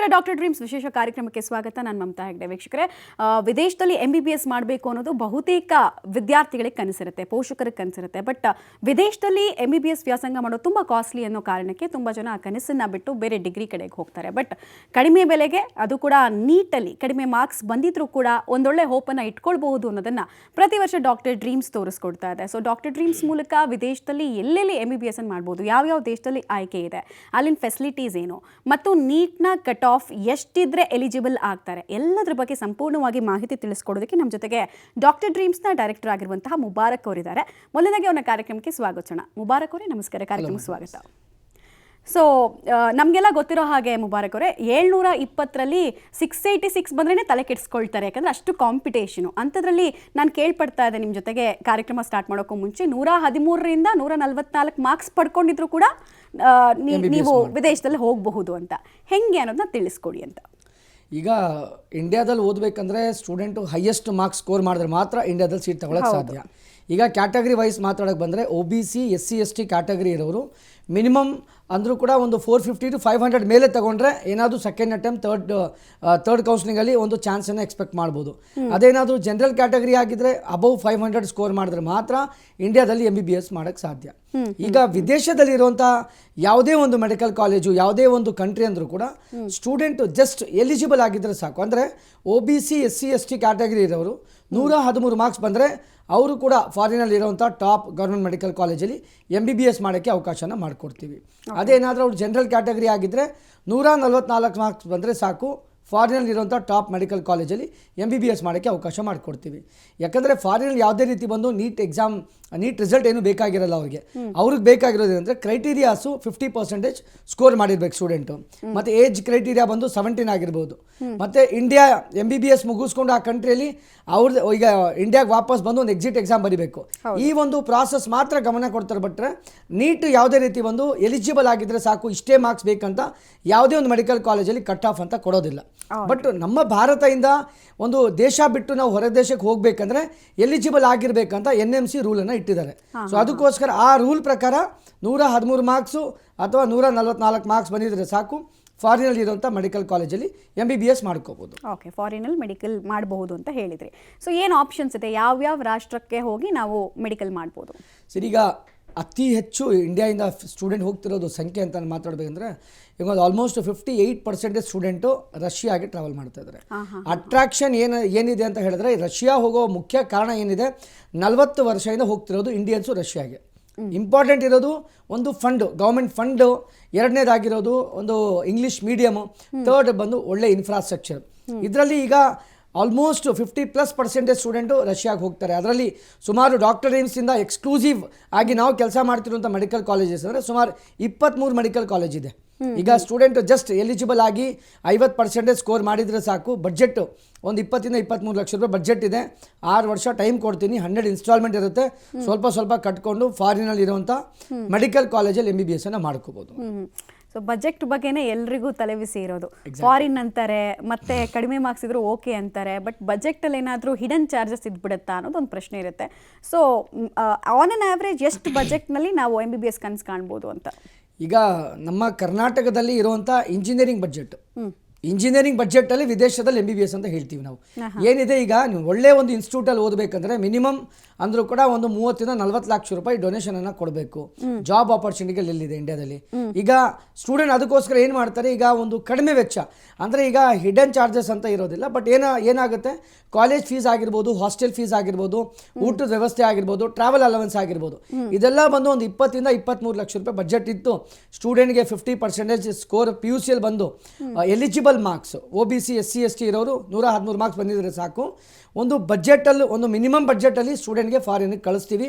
ನಮಸ್ಕಾರ doctor dreams ವಿಶೇಷ ಕಾರ್ಯಕ್ರಮಕ್ಕೆ ಸ್ವಾಗತ. ನಾನು ಮಮತಾ ಹೆಗ್ಡೆ. ವೀಕ್ಷಕರೇ, ವಿದೇಶದಲ್ಲಿ MBBS ಮಾಡಬೇಕು ಅನ್ನೋದು ಬಹುತೇಕ ವಿದ್ಯಾರ್ಥಿಗಳಿಗೆ ಕನಸಿರುತ್ತೆ, ಪೋಷಕರಿಗೆ ಕನಸಿರುತ್ತೆ. ಬಟ್ ವಿದೇಶದಲ್ಲಿ MBBS ವ್ಯಾಸಂಗ ಮಾಡೋದು ತುಂಬ ಕಾಸ್ಟ್ಲಿ ಅನ್ನೋ ಕಾರಣಕ್ಕೆ ತುಂಬ ಜನ ಆ ಕನಸನ್ನು ಬಿಟ್ಟು ಬೇರೆ ಡಿಗ್ರಿ ಕಡೆಗೆ ಹೋಗ್ತಾರೆ. ಬಟ್ ಕಡಿಮೆ ಬೆಲೆಗೆ, ಅದು ಕೂಡ ನೀಟಲ್ಲಿ ಕಡಿಮೆ ಮಾರ್ಕ್ಸ್ ಬಂದಿದ್ರೂ ಕೂಡ ಒಂದೊಳ್ಳೆ ಹೋಪನ್ನು ಇಟ್ಕೊಳ್ಬಹುದು ಅನ್ನೋದನ್ನು ಪ್ರತಿ ವರ್ಷ ಡಾಕ್ಟರ್ ಡ್ರೀಮ್ಸ್ ತೋರಿಸ್ಕೊಡ್ತಾ ಇದೆ. ಸೊ ಡಾಕ್ಟರ್ ಡ್ರೀಮ್ಸ್ ಮೂಲಕ ವಿದೇಶದಲ್ಲಿ ಎಲ್ಲೆಲ್ಲಿ MBBS ಅನ್ನು ಮಾಡ್ಬೋದು, ಯಾವ್ಯಾವ ದೇಶದಲ್ಲಿ ಆಯ್ಕೆ ಇದೆ, ಅಲ್ಲಿನ ಫೆಸಿಲಿಟೀಸ್ ಏನು, ಮತ್ತು ನೀಟ್ನ ಕಟ್ ಆಫ್ ಎಷ್ಟಿದ್ರೆ ಎಲಿಜಿಬಲ್ ಆಗ್ತಾರೆ, ಎಲ್ಲದರ ಬಗ್ಗೆ ಸಂಪೂರ್ಣವಾಗಿ ಮಾಹಿತಿ ತಿಳಿಸ್ಕೊಡೋದಕ್ಕೆ ನಮ್ಮ ಜೊತೆಗೆ ಡಾಕ್ಟರ್ ಡ್ರೀಮ್ಸ್ನ ಡೈರೆಕ್ಟರ್ ಆಗಿರುವಂತಹ ಮುಬಾರಕ್ ಅವರಿದ್ದಾರೆ. ಮೊದಲನೇದಾಗಿ ಅವನ ಕಾರ್ಯಕ್ರಮಕ್ಕೆ ಸ್ವಾಗತಿಸೋಣ. ಮುಬಾರಕ್ ಅವರೇ, ನಮಸ್ಕಾರ, ಕಾರ್ಯಕ್ರಮಕ್ಕೆ ಸ್ವಾಗತ. ಸೊ ನಮಗೆಲ್ಲ ಗೊತ್ತಿರೋ ಹಾಗೆ ಮುಬಾರಕ್ ಅವರೇ, 720ರಲ್ಲಿ 686 ಬಂದ್ರೇ ತಲೆ ಕೆಡಿಸ್ಕೊಳ್ತಾರೆ, ಯಾಕಂದರೆ ಅಷ್ಟು ಕಾಂಪಿಟೇಷನು. ಅಂಥದ್ರಲ್ಲಿ ನಾನು ಕೇಳ್ಪಡ್ತಾ ಇದ್ದೆ ನಿಮ್ಮ ಜೊತೆಗೆ ಕಾರ್ಯಕ್ರಮ ಸ್ಟಾರ್ಟ್ ಮಾಡೋಕ್ಕೂ ಮುಂಚೆ 113ರಿಂದ 144 ಮಾರ್ಕ್ಸ್ ಪಡ್ಕೊಂಡಿದ್ರು ಕೂಡ ನೀವು ವಿದೇಶದಲ್ಲಿ ಹೋಗಬಹುದು ಅಂತ. ಹೆಂಗೆ ಅನ್ನೋದನ್ನ ತಿಳಿಸ್ಕೊಡಿ ಅಂತ. ಈಗ ಇಂಡಿಯಾದಲ್ಲಿ ಓದಬೇಕಂದ್ರೆ ಸ್ಟೂಡೆಂಟು ಹೈಯೆಸ್ಟ್ ಮಾರ್ಕ್ಸ್ ಸ್ಕೋರ್ ಮಾಡಿದ್ರೆ ಮಾತ್ರ ಇಂಡಿಯಾದಲ್ಲಿ ಸೀಟ್ ತಗೊಳ್ಳೋಕೆ ಸಾಧ್ಯ. ಈಗ ಕ್ಯಾಟಗರಿ ವೈಸ್ ಮಾತಾಡೋಕ್ಕೆ ಬಂದರೆ OBC SC ST ಕ್ಯಾಟಗರಿ ಇರೋರು ಮಿನಿಮಮ್ ಅಂದರೂ ಕೂಡ ಒಂದು 450 to 500 ಮೇಲೆ ತಗೊಂಡ್ರೆ ಏನಾದರೂ ಸೆಕೆಂಡ್ ಅಟೆಂಪ್ಟ್ ಥರ್ಡ್ ಕೌನ್ಸಿಲಿಂಗಲ್ಲಿ ಒಂದು ಚಾನ್ಸನ್ನು ಎಕ್ಸ್ಪೆಕ್ಟ್ ಮಾಡ್ಬೋದು. ಅದೇನಾದರೂ ಜನರಲ್ ಕ್ಯಾಟಗರಿ ಆಗಿದ್ದರೆ ಅಬೌವ್ 500 ಸ್ಕೋರ್ ಮಾಡಿದ್ರೆ ಮಾತ್ರ ಇಂಡಿಯಾದಲ್ಲಿ MBBS ಮಾಡೋಕ್ಕೆ ಸಾಧ್ಯ. ಈಗ ವಿದೇಶದಲ್ಲಿರುವಂಥ ಯಾವುದೇ ಒಂದು ಮೆಡಿಕಲ್ ಕಾಲೇಜು, ಯಾವುದೇ ಒಂದು ಕಂಟ್ರಿ ಅಂದರೂ ಕೂಡ ಸ್ಟೂಡೆಂಟು ಜಸ್ಟ್ ಎಲಿಜಿಬಲ್ ಆಗಿದ್ದರೆ ಸಾಕು. ಅಂದರೆ OBC SC ST ಕ್ಯಾಟಗರಿ ಇರೋರು 113 ಮಾರ್ಕ್ಸ್ ಬಂದರೆ ಅವರು ಕೂಡ ಫಾರಿನಲ್ಲಿ ಇರೋವಂಥ ಟಾಪ್ ಗೌರ್ಮೆಂಟ್ ಮೆಡಿಕಲ್ ಕಾಲೇಜಲ್ಲಿ MBBS ಮಾಡೋಕ್ಕೆ ಅವಕಾಶನ ಮಾಡಿಕೊಡ್ತೀವಿ. ಅದೇನಾದರೂ ಅವ್ರು ಜನರಲ್ ಕ್ಯಾಟಗರಿ ಆಗಿದ್ದರೆ 144 ಮಾರ್ಕ್ಸ್ ಬಂದರೆ ಸಾಕು, ಫಾರಿನಲ್ಲಿರುವಂಥ ಟಾಪ್ ಮೆಡಿಕಲ್ ಕಾಲೇಜಲ್ಲಿ MBBS ಮಾಡೋಕ್ಕೆ ಅವಕಾಶ ಮಾಡಿಕೊಡ್ತೀವಿ. ಯಾಕಂದರೆ ಫಾರಿನಲ್ಲಿ ಯಾವುದೇ ರೀತಿ ಬಂದು ನೀಟ್ ರಿಸಲ್ಟ್ ಏನು ಬೇಕಾಗಿರಲ್ಲ ಅವ್ರಿಗೆ ಬೇಕಾಗಿರೋದು ಏನಂದರೆ ಕ್ರೈಟೀರಿಯಾಸು 50% ಸ್ಕೋರ್ ಮಾಡಿರ್ಬೇಕು ಸ್ಟೂಡೆಂಟು, ಮತ್ತು ಏಜ್ ಕ್ರೈಟೀರಿಯಾ ಬಂದು 17 ಆಗಿರ್ಬೋದು. ಮತ್ತು ಇಂಡಿಯಾ MBBS ಮುಗಿಸ್ಕೊಂಡು ಆ ಕಂಟ್ರಿಯಲ್ಲಿ ಅವ್ರದ್ದು ಈಗ ಇಂಡಿಯಾಗೆ ವಾಪಸ್ ಬಂದು ಒಂದು ಎಕ್ಸಿಟ್ ಎಕ್ಸಾಮ್ ಬರೀಬೇಕು. ಈ ಒಂದು ಪ್ರಾಸೆಸ್ ಮಾತ್ರ ಗಮನ ಕೊಡ್ತಾರೆ. ಬಿಟ್ಟರೆ ನೀಟ್ ಯಾವುದೇ ರೀತಿ ಬಂದು ಎಲಿಜಿಬಲ್ ಆಗಿದ್ದರೆ ಸಾಕು, ಇಷ್ಟೇ ಮಾರ್ಕ್ಸ್ ಬೇಕಂತ ಯಾವುದೇ ಒಂದು ಮೆಡಿಕಲ್ ಕಾಲೇಜಲ್ಲಿ ಕಟ್ ಆಫ್ ಅಂತ ಕೊಡೋದಿಲ್ಲ. ಬಟ್ ನಮ್ಮ ಭಾರತದಿಂದ ಒಂದು ದೇಶ ಬಿಟ್ಟು ನಾವು ಹೊರ ದೇಶಕ್ಕೆ ಹೋಗಬೇಕಂದ್ರೆ ಎಲಿಜಿಬಲ್ ಆಗಿರಬೇಕಂತ NMC ರೂಲನ್ನು ಇಟ್ಟಿದ್ದಾರೆ. ಸೊ ಅದಕ್ಕೋಸ್ಕರ ಆ ರೂಲ್ ಪ್ರಕಾರ 113 ಮಾರ್ಕ್ಸು ಅಥವಾ 144 ಮಾರ್ಕ್ಸ್ ಬಂದಿದ್ರೆ ಸಾಕು, ಫಾರಿನಲ್ಲಿ ಇರುವಂಥ ಮೆಡಿಕಲ್ ಕಾಲೇಜಲ್ಲಿ MBBS ಮಾಡ್ಕೋಬೋದು. ಓಕೆ, ಫಾರಿನಲ್ಲಿ ಮೆಡಿಕಲ್ ಮಾಡಬಹುದು ಅಂತ ಹೇಳಿದ್ರಿ. ಸೊ ಏನು ಆಪ್ಷನ್ಸ್ ಇದೆ, ಯಾವ್ಯಾವ ರಾಷ್ಟ್ರಕ್ಕೆ ಹೋಗಿ ನಾವು ಮೆಡಿಕಲ್ ಮಾಡ್ಬೋದು? ಸರಿ, ಈಗ ಅತಿ ಹೆಚ್ಚು ಇಂಡಿಯಾದಿಂದ ಸ್ಟೂಡೆಂಟ್ ಹೋಗ್ತಿರೋದು ಸಂಖ್ಯೆ ಅಂತ ಮಾತಾಡಬೇಕಂದ್ರೆ ಈಗ ಆಲ್ಮೋಸ್ಟ್ 58% ಸ್ಟೂಡೆಂಟು ರಷ್ಯಾಗೆ ಟ್ರಾವೆಲ್ ಮಾಡ್ತಾ ಇದ್ದಾರೆ. ಅಟ್ರಾಕ್ಷನ್ ಏನಿದೆ ಅಂತ ಹೇಳಿದ್ರೆ, ರಷ್ಯಾ ಹೋಗೋ ಮುಖ್ಯ ಕಾರಣ ಏನಿದೆ, 40 ವರ್ಷದಿಂದ ಹೋಗ್ತಿರೋದು ಇಂಡಿಯನ್ಸು ರಷ್ಯಾಗೆ. ಇಂಪಾರ್ಟೆಂಟ್ ಇರೋದು ಒಂದು ಫಂಡು, ಗೌರ್ಮೆಂಟ್ ಫಂಡು, ಎರಡನೇದಾಗಿರೋದು ಒಂದು ಇಂಗ್ಲೀಷ್ ಮೀಡಿಯಮು, ಥರ್ಡ್ ಬಂದು ಒಳ್ಳೆ ಇನ್ಫ್ರಾಸ್ಟ್ರಕ್ಚರ್. ಇದರಲ್ಲಿ ಈಗ ಆಲ್ಮೋಸ್ಟ್ 50+% ಸ್ಟೂಡೆಂಟು ರಷ್ಯಾಗೆ ಹೋಗ್ತಾರೆ. ಅದರಲ್ಲಿ ಸುಮಾರು ಡಾಕ್ಟರ್ ಡ್ರೀಮ್ಸಿಂದ ಎಕ್ಸ್ಕ್ಲೂಸಿವ್ ಆಗಿ ನಾವು ಕೆಲಸ ಮಾಡ್ತಿರುವಂಥ ಮೆಡಿಕಲ್ ಕಾಲೇಜಸ್ ಅಂದರೆ ಸುಮಾರು 23 ಮೆಡಿಕಲ್ ಕಾಲೇಜ್ ಇದೆ. ಈಗ ಸ್ಟೂಡೆಂಟ್ ಜಸ್ಟ್ ಎಲಿಜಿಬಲ್ ಆಗಿ 50% ಸ್ಕೋರ್ ಮಾಡಿದರೆ ಸಾಕು. ಬಡ್ಜೆಟ್ಟು ಒಂದು 20 ಇಂದ 23 ಲಕ್ಷ ರೂಪಾಯಿ ಬಡ್ಜೆಟ್ ಇದೆ. 6 ವರ್ಷ ಟೈಮ್ ಕೊಡ್ತೀನಿ, 100 ಇನ್ಸ್ಟಾಲ್ಮೆಂಟ್ ಇರುತ್ತೆ. ಸ್ವಲ್ಪ ಕಟ್ಕೊಂಡು ಫಾರಿನಲ್ಲಿ ಇರುವಂಥ ಮೆಡಿಕಲ್ ಕಾಲೇಜಲ್ಲಿ MBBS ಅನ್ನು ಮಾಡ್ಕೋಬೋದು. ಸೊ ಬಜೆಟ್ ಬಗ್ಗೆನೇ ಎಲ್ರಿಗೂ ತಲೆಬಿಸಿ ಇರೋದು. ಫಾರಿನ್ ಅಂತಾರೆ, ಮತ್ತೆ ಕಡಿಮೆ ಮಾರ್ಕ್ಸ್ ಇದ್ರು ಓಕೆ ಅಂತಾರೆ, ಬಟ್ ಬಜೆಟಲ್ಲಿ ಏನಾದರೂ ಹಿಡನ್ ಚಾರ್ಜಸ್ ಇದ್ಬಿಡುತ್ತಾ ಅನ್ನೋದು ಒಂದು ಪ್ರಶ್ನೆ ಇರುತ್ತೆ. ಸೊ ಆನ್ ಆನ್ ಆವ್ರೇಜ್ ಎಷ್ಟು ಬಜೆಟ್ನಲ್ಲಿ ನಾವು MBBS ಕನಸು ಕಾಣ್ಬೋದು ಅಂತ? ಈಗ ನಮ್ಮ ಕರ್ನಾಟಕದಲ್ಲಿ ಇರುವಂಥ ಇಂಜಿನಿಯರಿಂಗ್ ಬಜೆಟಲ್ಲಿ ವಿದೇಶದಲ್ಲಿ MBBS ಅಂತ ಹೇಳ್ತೀವಿ ನಾವು. ಏನಿದೆ, ಈಗ ನೀವು ಒಳ್ಳೆ ಒಂದು ಇನ್ಸ್ಟಿಟ್ಯೂಟಲ್ಲಿ ಓದಬೇಕಂದ್ರೆ ಮಿನಿಮಮ್ ಅಂದರೂ ಕೂಡ ಒಂದು 30 ಇಂದ 40 ಲಕ್ಷ ರೂಪಾಯಿ ಡೊನೇಷನನ್ನು ಕೊಡಬೇಕು. ಜಾಬ್ ಆಪರ್ಚುನಿಟಿಗಳು ಎಲ್ಲಿದೆ ಇಂಡಿಯಾದಲ್ಲಿ. ಈಗ ಸ್ಟೂಡೆಂಟ್ ಅದಕ್ಕೋಸ್ಕರ ಏನು ಮಾಡ್ತಾರೆ, ಈಗ ಒಂದು ಕಡಿಮೆ ವೆಚ್ಚ ಅಂದರೆ ಈಗ ಹಿಡನ್ ಚಾರ್ಜಸ್ ಅಂತ ಇರೋದಿಲ್ಲ, ಬಟ್ ಏನಾಗುತ್ತೆ, ಕಾಲೇಜ್ ಫೀಸ್ ಆಗಿರ್ಬೋದು, ಹಾಸ್ಟೆಲ್ ಫೀಸ್ ಆಗಿರ್ಬೋದು, ಊಟದ ವ್ಯವಸ್ಥೆ ಆಗಿರ್ಬೋದು, ಟ್ರಾವೆಲ್ ಅಲವೆನ್ಸ್ ಆಗಿರ್ಬೋದು, ಇದೆಲ್ಲ ಬಂದು ಒಂದು 20 ಇಂದ 23 ಲಕ್ಷ ರೂಪಾಯಿ ಬಜೆಟ್ ಇತ್ತು. ಸ್ಟೂಡೆಂಟ್ಗೆ 50% ಸ್ಕೋರ್ PUCಯಲ್ಲಿ ಬಂದು eligible marks OBC SC ST ಇರೋರು 113 ಮಾರ್ಕ್ಸ್ ಬಂದಿದ್ರೆ ಸಾಕು. ಒಂದು ಬಜೆಟಲ್ಲಿ, ಒಂದು ಮಿನಿಮಮ್ ಬಜೆಟಲ್ಲಿ ಸ್ಟೂಡೆಂಟ್ಗೆ ಫಾರಿನಿಗೆ ಕಳಿಸ್ತೀವಿ,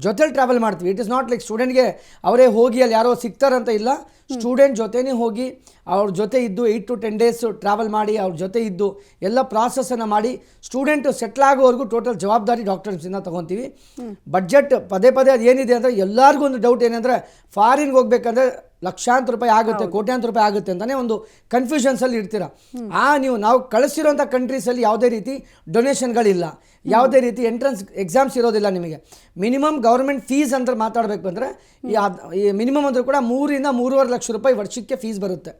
ಜೊತೆಲಿ ಟ್ರಾವೆಲ್ ಮಾಡ್ತೀವಿ. ಇಟ್ ಇಸ್ ನಾಟ್ ಲೈಕ್ ಸ್ಟೂಡೆಂಟ್ಗೆ ಅವರೇ ಹೋಗಿ ಅಲ್ಲಿ ಯಾರೋ ಸಿಗ್ತಾರಂತ ಇಲ್ಲ. ಸ್ಟೂಡೆಂಟ್ ಜೊತೆನೇ ಹೋಗಿ ಅವ್ರ ಜೊತೆ ಇದ್ದು 8 to 10 ಡೇಸ್ ಟ್ರಾವೆಲ್ ಮಾಡಿ ಅವ್ರ ಜೊತೆ ಇದ್ದು ಎಲ್ಲ ಪ್ರಾಸೆಸನ್ನು ಮಾಡಿ ಸ್ಟೂಡೆಂಟು ಸೆಟ್ಲ್ ಆಗೋವರೆಗೂ ಟೋಟಲ್ ಜವಾಬ್ದಾರಿ ಡಾಕ್ಟರ್ಸಿಂದ ತೊಗೊತೀವಿ. ಬಡ್ಜೆಟ್ ಪದೇ ಅದು ಏನಿದೆ ಅಂದರೆ ಎಲ್ಲರಿಗೂ ಒಂದು ಡೌಟ್ ಏನಂದರೆ, ಫಾರಿನ್ಗೆ ಹೋಗ್ಬೇಕಂದ್ರೆ ಲಕ್ಷಾಂತರ ರೂಪಾಯಿ ಆಗುತ್ತೆ, ಕೋಟ್ಯಾಂತರ ರೂಪಾಯಿ ಆಗುತ್ತೆ ಅಂತಾನೆ ಒಂದು ಕನ್ಫ್ಯೂಷನ್ಸಲ್ಲಿ ಇರ್ತೀರ. ನಾವು ಕಳಿಸಿರೋಂಥ ಕಂಟ್ರೀಸಲ್ಲಿ ಯಾವುದೇ ರೀತಿ ಡೊನೇಷನ್ಗಳಿಲ್ಲ, ಯಾವುದೇ ರೀತಿ ಎಂಟ್ರೆನ್ಸ್ ಎಕ್ಸಾಮ್ಸ್ ಇರೋದಿಲ್ಲ. ನಿಮಗೆ ಮಿನಿಮಮ್ ಗೌರ್ಮೆಂಟ್ ಫೀಸ್ ಅಂತ ಮಾತಾಡಬೇಕು ಅಂದರೆ ಈ ಮಿನಿಮಮ್ ಅಂದರೂ ಕೂಡ 3-3.5 ಲಕ್ಷ ರೂಪಾಯಿ ವರ್ಷಕ್ಕೆ ಫೀಸ್ ಬರುತ್ತೆ.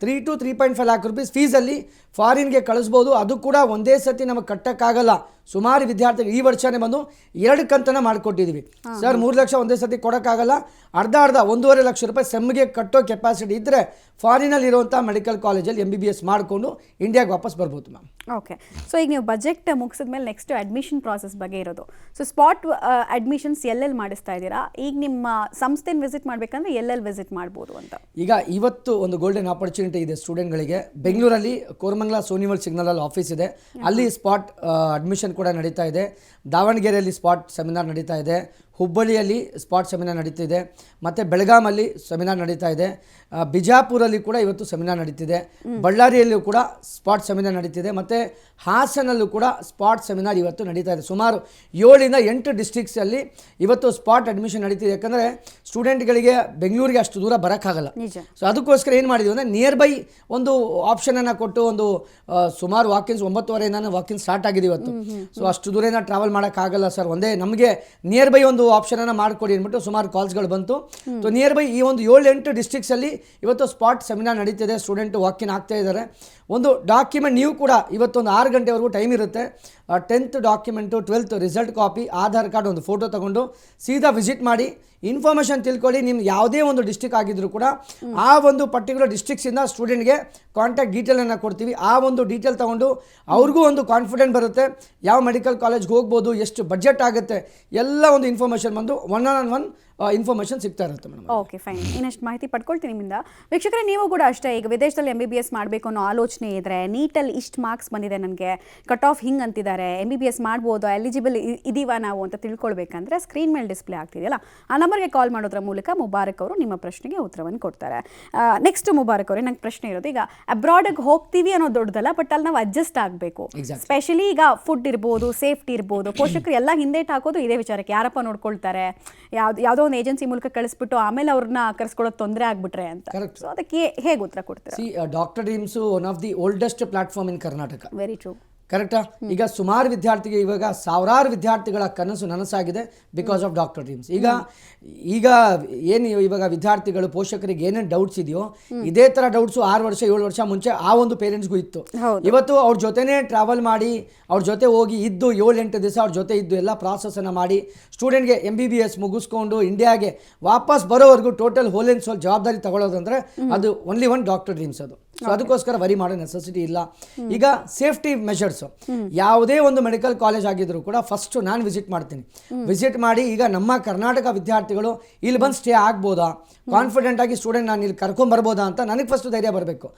3 to 3.5 lakh rupees ಫೀಸಲ್ಲಿ ಫಾರಿನ್ಗೆ ಕಳಿಸ್ಬೋದು. ಅದು ಕೂಡ ಒಂದೇ ಸತಿ ನಮಗೆ ಕಟ್ಟೋಕ್ಕಾಗಲ್ಲ. ಸುಮಾರು ವಿದ್ಯಾರ್ಥಿಗಳು ಈ ವರ್ಷನೇ ಬಂದು 2 ಕಂತನ ಮಾಡಿಕೊಟ್ಟಿದ್ದೀವಿ. ಸರ್ 3 ಲಕ್ಷ ಒಂದೇ ಸತಿ ಕೊಡೋಕ್ಕಾಗಲ್ಲ, ಅರ್ಧ 1.5 ಲಕ್ಷ ರೂಪಾಯಿ ಸೆಮ್ಗೆ ಕಟ್ಟೋ ಕೆಪಾಸಿಟಿ ಇದ್ದರೆ ಫಾರಿನಲ್ಲಿ ಇರುವಂಥ ಮೆಡಿಕಲ್ ಕಾಲೇಜಲ್ಲಿ MBBS ಮಾಡಿಕೊಂಡು ಇಂಡಿಯಾಗೆ ವಾಪಸ್ ಬರ್ಬೋದು ಮ್ಯಾಮ್. ಓಕೆ, ಸೊ ಈಗ ನೀವು ಬಜೆಟ್ ಮುಗಿಸಿದ ಮೇಲೆ ನೆಕ್ಸ್ಟ್ ಅಡ್ಮಿಷನ್ ಪ್ರಾಸೆಸ್ ಬಗ್ಗೆ ಇರೋದು. ಸೊ ಸ್ಪಾಟ್ ಅಡ್ಮಿಷನ್ಸ್ ಎಲ್ಲೆಲ್ಲಿ ಮಾಡಿಸ್ತಾ ಇದ್ದೀರಾ? ಈಗ ನಿಮ್ಮ ಸಂಸ್ಥೆನ ವಿಸಿಟ್ ಮಾಡಬೇಕಂದ್ರೆ ಎಲ್ಲೆಲ್ಲಿ ವಿಸಿಟ್ ಮಾಡ್ಬೋದು ಅಂತ? ಈಗ ಇವತ್ತು ಒಂದು ಗೋಲ್ಡನ್ ಆಪರ್ಚುನಿಟಿ ಇದೆ ಸ್ಟೂಡೆಂಟ್ಗಳಿಗೆ. ಬೆಂಗಳೂರಲ್ಲಿ ಕೋರಮಂಗಲ ಸೋನಿವಲ್ ಸಿಗ್ನಲಲ್ಲಿ ಆಫೀಸ್ ಇದೆ, ಅಲ್ಲಿ ಸ್ಪಾಟ್ ಅಡ್ಮಿಷನ್ ಕೂಡ ನಡೀತಾ ಇದೆ. ದಾವಣಗೆರೆಯಲ್ಲಿ ಸ್ಪಾಟ್ ಸೆಮಿನಾರ್ ನಡೀತಾ ಇದೆ, ಹುಬ್ಬಳ್ಳಿಯಲ್ಲಿ ಸ್ಪಾಟ್ ಸೆಮಿನಾರ್ ನಡೀತಿದೆ, ಮತ್ತು ಬೆಳಗಾಮಲ್ಲಿ ಸೆಮಿನಾರ್ ನಡೀತಾ ಇದೆ, ಬಿಜಾಪುರಲ್ಲಿ ಕೂಡ ಇವತ್ತು ಸೆಮಿನಾರ್ ನಡೀತಿದೆ, ಬಳ್ಳಾರಿಯಲ್ಲೂ ಕೂಡ ಸ್ಪಾಟ್ ಸೆಮಿನಾರ್ ನಡೀತಿದೆ, ಮತ್ತು ಹಾಸನಲ್ಲೂ ಕೂಡ ಸ್ಪಾಟ್ ಸೆಮಿನಾರ್ ಇವತ್ತು ನಡೀತಾ ಇದೆ. ಸುಮಾರು 7-8 ಡಿಸ್ಟ್ರಿಕ್ಸಲ್ಲಿ ಇವತ್ತು ಸ್ಪಾಟ್ ಅಡ್ಮಿಷನ್ ನಡೀತಿದೆ. ಯಾಕಂದರೆ ಸ್ಟೂಡೆಂಟ್ಗಳಿಗೆ ಬೆಂಗಳೂರಿಗೆ ಅಷ್ಟು ದೂರ ಬರೋಕ್ಕಾಗಲ್ಲ. ಸೊ ಅದಕ್ಕೋಸ್ಕರ ಏನು ಮಾಡಿದ್ವಿ ಅಂದರೆ ನಿಯರ್ ಬೈ ಒಂದು ಆಪ್ಷನನ್ನು ಕೊಟ್ಟು ಒಂದು ಸುಮಾರು ವಾಕಿನ್ಸ್ 9:30 ವಾಕಿನ್ ಸ್ಟಾರ್ಟ್ ಆಗಿದೆ ಇವತ್ತು. ಸೊ ಅಷ್ಟು ದೂರ ಟ್ರಾವೆಲ್ ಮಾಡೋಕ್ಕಾಗಲ್ಲ ಸರ್, ಒಂದೇ ನಮಗೆ ನಿಯರ್ ಬೈ ಒಂದು ಆಪ್ಷನನ್ನು ಮಾಡಿಕೊಡಿ ಅಂದ್ಬಿಟ್ಟು ಸುಮಾರು ಕಾಲ್ಸ್ಗಳು ಬಂತು. ಸೊ ನಿಯರ್ ಬೈ ಈ ಒಂದು 7-8 ಡಿಸ್ಟ್ರಿಕ್ಸಲ್ಲಿ ಇವತ್ತು ಸ್ಪಾಟ್ ಸೆಮಿನಾರ್ ನಡೀತಿದೆ. ಸ್ಟೂಡೆಂಟ್ ವಾಕಿನ್ ಆಗ್ತಾ ಇದ್ದಾರೆ. ಒಂದು ಡಾಕ್ಯುಮೆಂಟ್ ನೀವು ಕೂಡ ಇವತ್ತೊಂದು 6 ಗಂಟೆವರೆಗೂ ಟೈಮ್ ಇರುತ್ತೆ. 10th document, 12th result copy, Aadhaar card, ಒಂದು ಫೋಟೋ ತಗೊಂಡು ಸೀದಾ ವಿಸಿಟ್ ಮಾಡಿ ಇನ್ಫಾರ್ಮೇಷನ್ ತಿಳ್ಕೊಳ್ಳಿ. ನಿಮ್ಗೆ ಯಾವುದೇ ಒಂದು ಡಿಸ್ಟ್ರಿಕ್ಟ್ ಆಗಿದ್ರೂ ಕೂಡ ಆ ಒಂದು ಪರ್ಟಿಕ್ಯುಲರ್ ಡಿಸ್ಟ್ರಿಕ್ಸಿಂದ ಸ್ಟೂಡೆಂಟ್ಗೆ ಕಾಂಟ್ಯಾಕ್ಟ್ ಡೀಟೇಲನ್ನು ಕೊಡ್ತೀವಿ. ಆ ಒಂದು ಡೀಟೇಲ್ ತೊಗೊಂಡು ಅವ್ರಿಗೂ ಒಂದು ಕಾನ್ಫಿಡೆಂಟ್ ಬರುತ್ತೆ, ಯಾವ ಮೆಡಿಕಲ್ ಕಾಲೇಜ್ಗೆ ಹೋಗ್ಬೋದು, ಎಷ್ಟು ಬಜೆಟ್ ಆಗುತ್ತೆ, ಎಲ್ಲ ಒಂದು ಇನ್ಫಾರ್ಮೇಷನ್ ಬಂದು ಒನ್ ಇನ್ಫಾರ್ಮೇಷನ್ ಸಿಗ್ತಾ ಇರುತ್ತೆ ಮೇಡಮ್. Okay, fine. ಇನ್ನಷ್ಟು ಮಾಹಿತಿ ಪಡ್ಕೊಳ್ತೀನಿ ನಿಮ್ಮಿಂದ. ವೀಕ್ಷಕರೇ, ನೀವು ಕೂಡ ಅಷ್ಟೇ, ಈಗ ವಿದೇಶದಲ್ಲಿ MBBS ಮಾಡಬೇಕು ಅನ್ನೋ ಆಲೋಚನೆ ಇದ್ದರೆ, ನೀಟಲ್ಲಿ ಇಷ್ಟು ಮಾರ್ಕ್ಸ್ ಬಂದಿದೆ, ನನಗೆ ಕಟ್ ಆಫ್ ಹಿಂಗೆ ಅಂತಿದ್ದಾರೆ, MBBS ಮಾಡ್ಬೋದು, ಎಲಿಜಿಬಲ್ ಇದೀವಾ ನಾವು ಅಂತ ತಿಳ್ಕೊಳ್ಬೇಕಂದ್ರೆ ಸ್ಕ್ರೀನ್ ಮೇಲೆ ಡಿಸ್ಪ್ಲೇ ಆಗ್ತಿದೆಯಲ್ಲ, ಆ ನಂಬರ್ಗೆ ಕಾಲ್ ಮಾಡೋದ್ರ ಮೂಲಕ ಮುಬಾರಕ್ ಅವರು ನಿಮ್ಮ ಪ್ರಶ್ನೆಗೆ ಉತ್ತರವನ್ನು ಕೊಡ್ತಾರೆ. ನೆಕ್ಸ್ಟ್ ಮುಬಾರಕ್ ಅವರೇ, ನಂಗೆ ಪ್ರಶ್ನೆ ಇರೋದು, ಈಗ ಅಬ್ರಾಡಿಗೆ ಹೋಗ್ತೀವಿ ಅನ್ನೋ ದೊಡ್ಡದಲ್ಲ, ಬಟ್ ಅಲ್ಲಿ ನಾವು ಅಡ್ಜಸ್ಟ್ ಆಗಬೇಕು. ಸ್ಪೆಷಲಿ ಈಗ ಫುಡ್ ಇರ್ಬೋದು, ಸೇಫ್ಟಿ ಇರ್ಬೋದು, ಪೋಷಕರು ಎಲ್ಲ ಹಿಂದೇಟ್ ಹಾಕೋದು ಇದೇ ವಿಚಾರಕ್ಕೆ, ಯಾರಪ್ಪ ನೋಡ್ಕೊಳ್ತಾರೆ, ಯಾವುದೋ ಒಂದು ಏಜೆನ್ಸಿ ಮೂಲಕ ಕಳಿಸ್ಬಿಟ್ಟು ಆಮೇಲೆ ಅವ್ರನ್ನ ಕರೆಸ್ಕೊಳ್ಳೋದು ತೊಂದರೆ ಆಗ್ಬಿಟ್ರೆ ಅಂತ. ಸೊ ಅದಕ್ಕೆ ಹೇಗೆ ಉತ್ತರ ಕೊಡ್ತೀರಾ? Doctor dreams one of the oldest platform in Karnataka. Very true. ಕರೆಕ್ಟಾ? ಈಗ ಸುಮಾರು ವಿದ್ಯಾರ್ಥಿಗೆ ಇವಾಗ ಸಾವಿರಾರು ವಿದ್ಯಾರ್ಥಿಗಳ ಕನಸು ನನಸಾಗಿದೆ ಬಿಕಾಸ್ ಆಫ್ ಡಾಕ್ಟರ್ ಡ್ರೀಮ್ಸ್. ಈಗ ಏನು ಇವಾಗ ವಿದ್ಯಾರ್ಥಿಗಳು ಪೋಷಕರಿಗೆ ಏನೇನು ಡೌಟ್ಸ್ ಇದೆಯೋ ಇದೇ ಥರ ಡೌಟ್ಸು 6 ವರ್ಷ 7 ವರ್ಷ ಮುಂಚೆ ಆ ಒಂದು ಪೇರೆಂಟ್ಸ್ಗೂ ಇತ್ತು. ಇವತ್ತು ಅವ್ರ ಜೊತೆನೇ ಟ್ರಾವೆಲ್ ಮಾಡಿ, ಅವ್ರ ಜೊತೆ ಹೋಗಿ ಇದ್ದು 7-8 ದಿವಸ ಅವ್ರ ಜೊತೆ ಇದ್ದು ಎಲ್ಲ ಪ್ರಾಸೆಸನ್ನು ಮಾಡಿ ಸ್ಟೂಡೆಂಟ್ಗೆ MBBS ಮುಗಿಸ್ಕೊಂಡು ಇಂಡಿಯಾಗೆ ವಾಪಸ್ ಬರೋವರೆಗೂ ಟೋಟಲ್ ಹೋಲ್ ಆ್ಯಂಡ್ ಸೋಲ್ ಜವಾಬ್ದಾರಿ ತಗೊಳ್ಳೋದಂದ್ರೆ ಅದು ಓನ್ಲಿ ಒನ್ ಡಾಕ್ಟರ್ ಡ್ರೀಮ್ಸ್. ಅದು ಸೊ ಅದಕ್ಕೋಸ್ಕರ ವರಿ ಮಾಡೋ ನೆಸೆಸಿಟಿ ಇಲ್ಲ. ಈಗ ಸೇಫ್ಟಿ ಮೆಷರ್ಸ್, ಯಾವುದೇ ಒಂದು ಮೆಡಿಕಲ್ ಕಾಲೇಜ್ ಆಗಿದ್ರು ಕೂಡ ಫಸ್ಟ್ ನಾನು ವಿಸಿಟ್ ಮಾಡ್ತೀನಿ. ವಿಸಿಟ್ ಮಾಡಿ ಈಗ ನಮ್ಮ ಕರ್ನಾಟಕ ವಿದ್ಯಾರ್ಥಿಗಳು ಇಲ್ಲಿ ಬಂದು ಸ್ಟೇ ಆಗ್ಬೋದಾ, ಕಾನ್ಫಿಡೆಂಟ್ ಆಗಿ ಸ್ಟೂಡೆಂಟ್ ನಾನು ಇಲ್ಲಿ ಕರ್ಕೊಂಡ್ ಬರ್ಬೋದಾ ಅಂತ ನನಗೆ ಫಸ್ಟ್ ಧೈರ್ಯ ಬರಬೇಕು.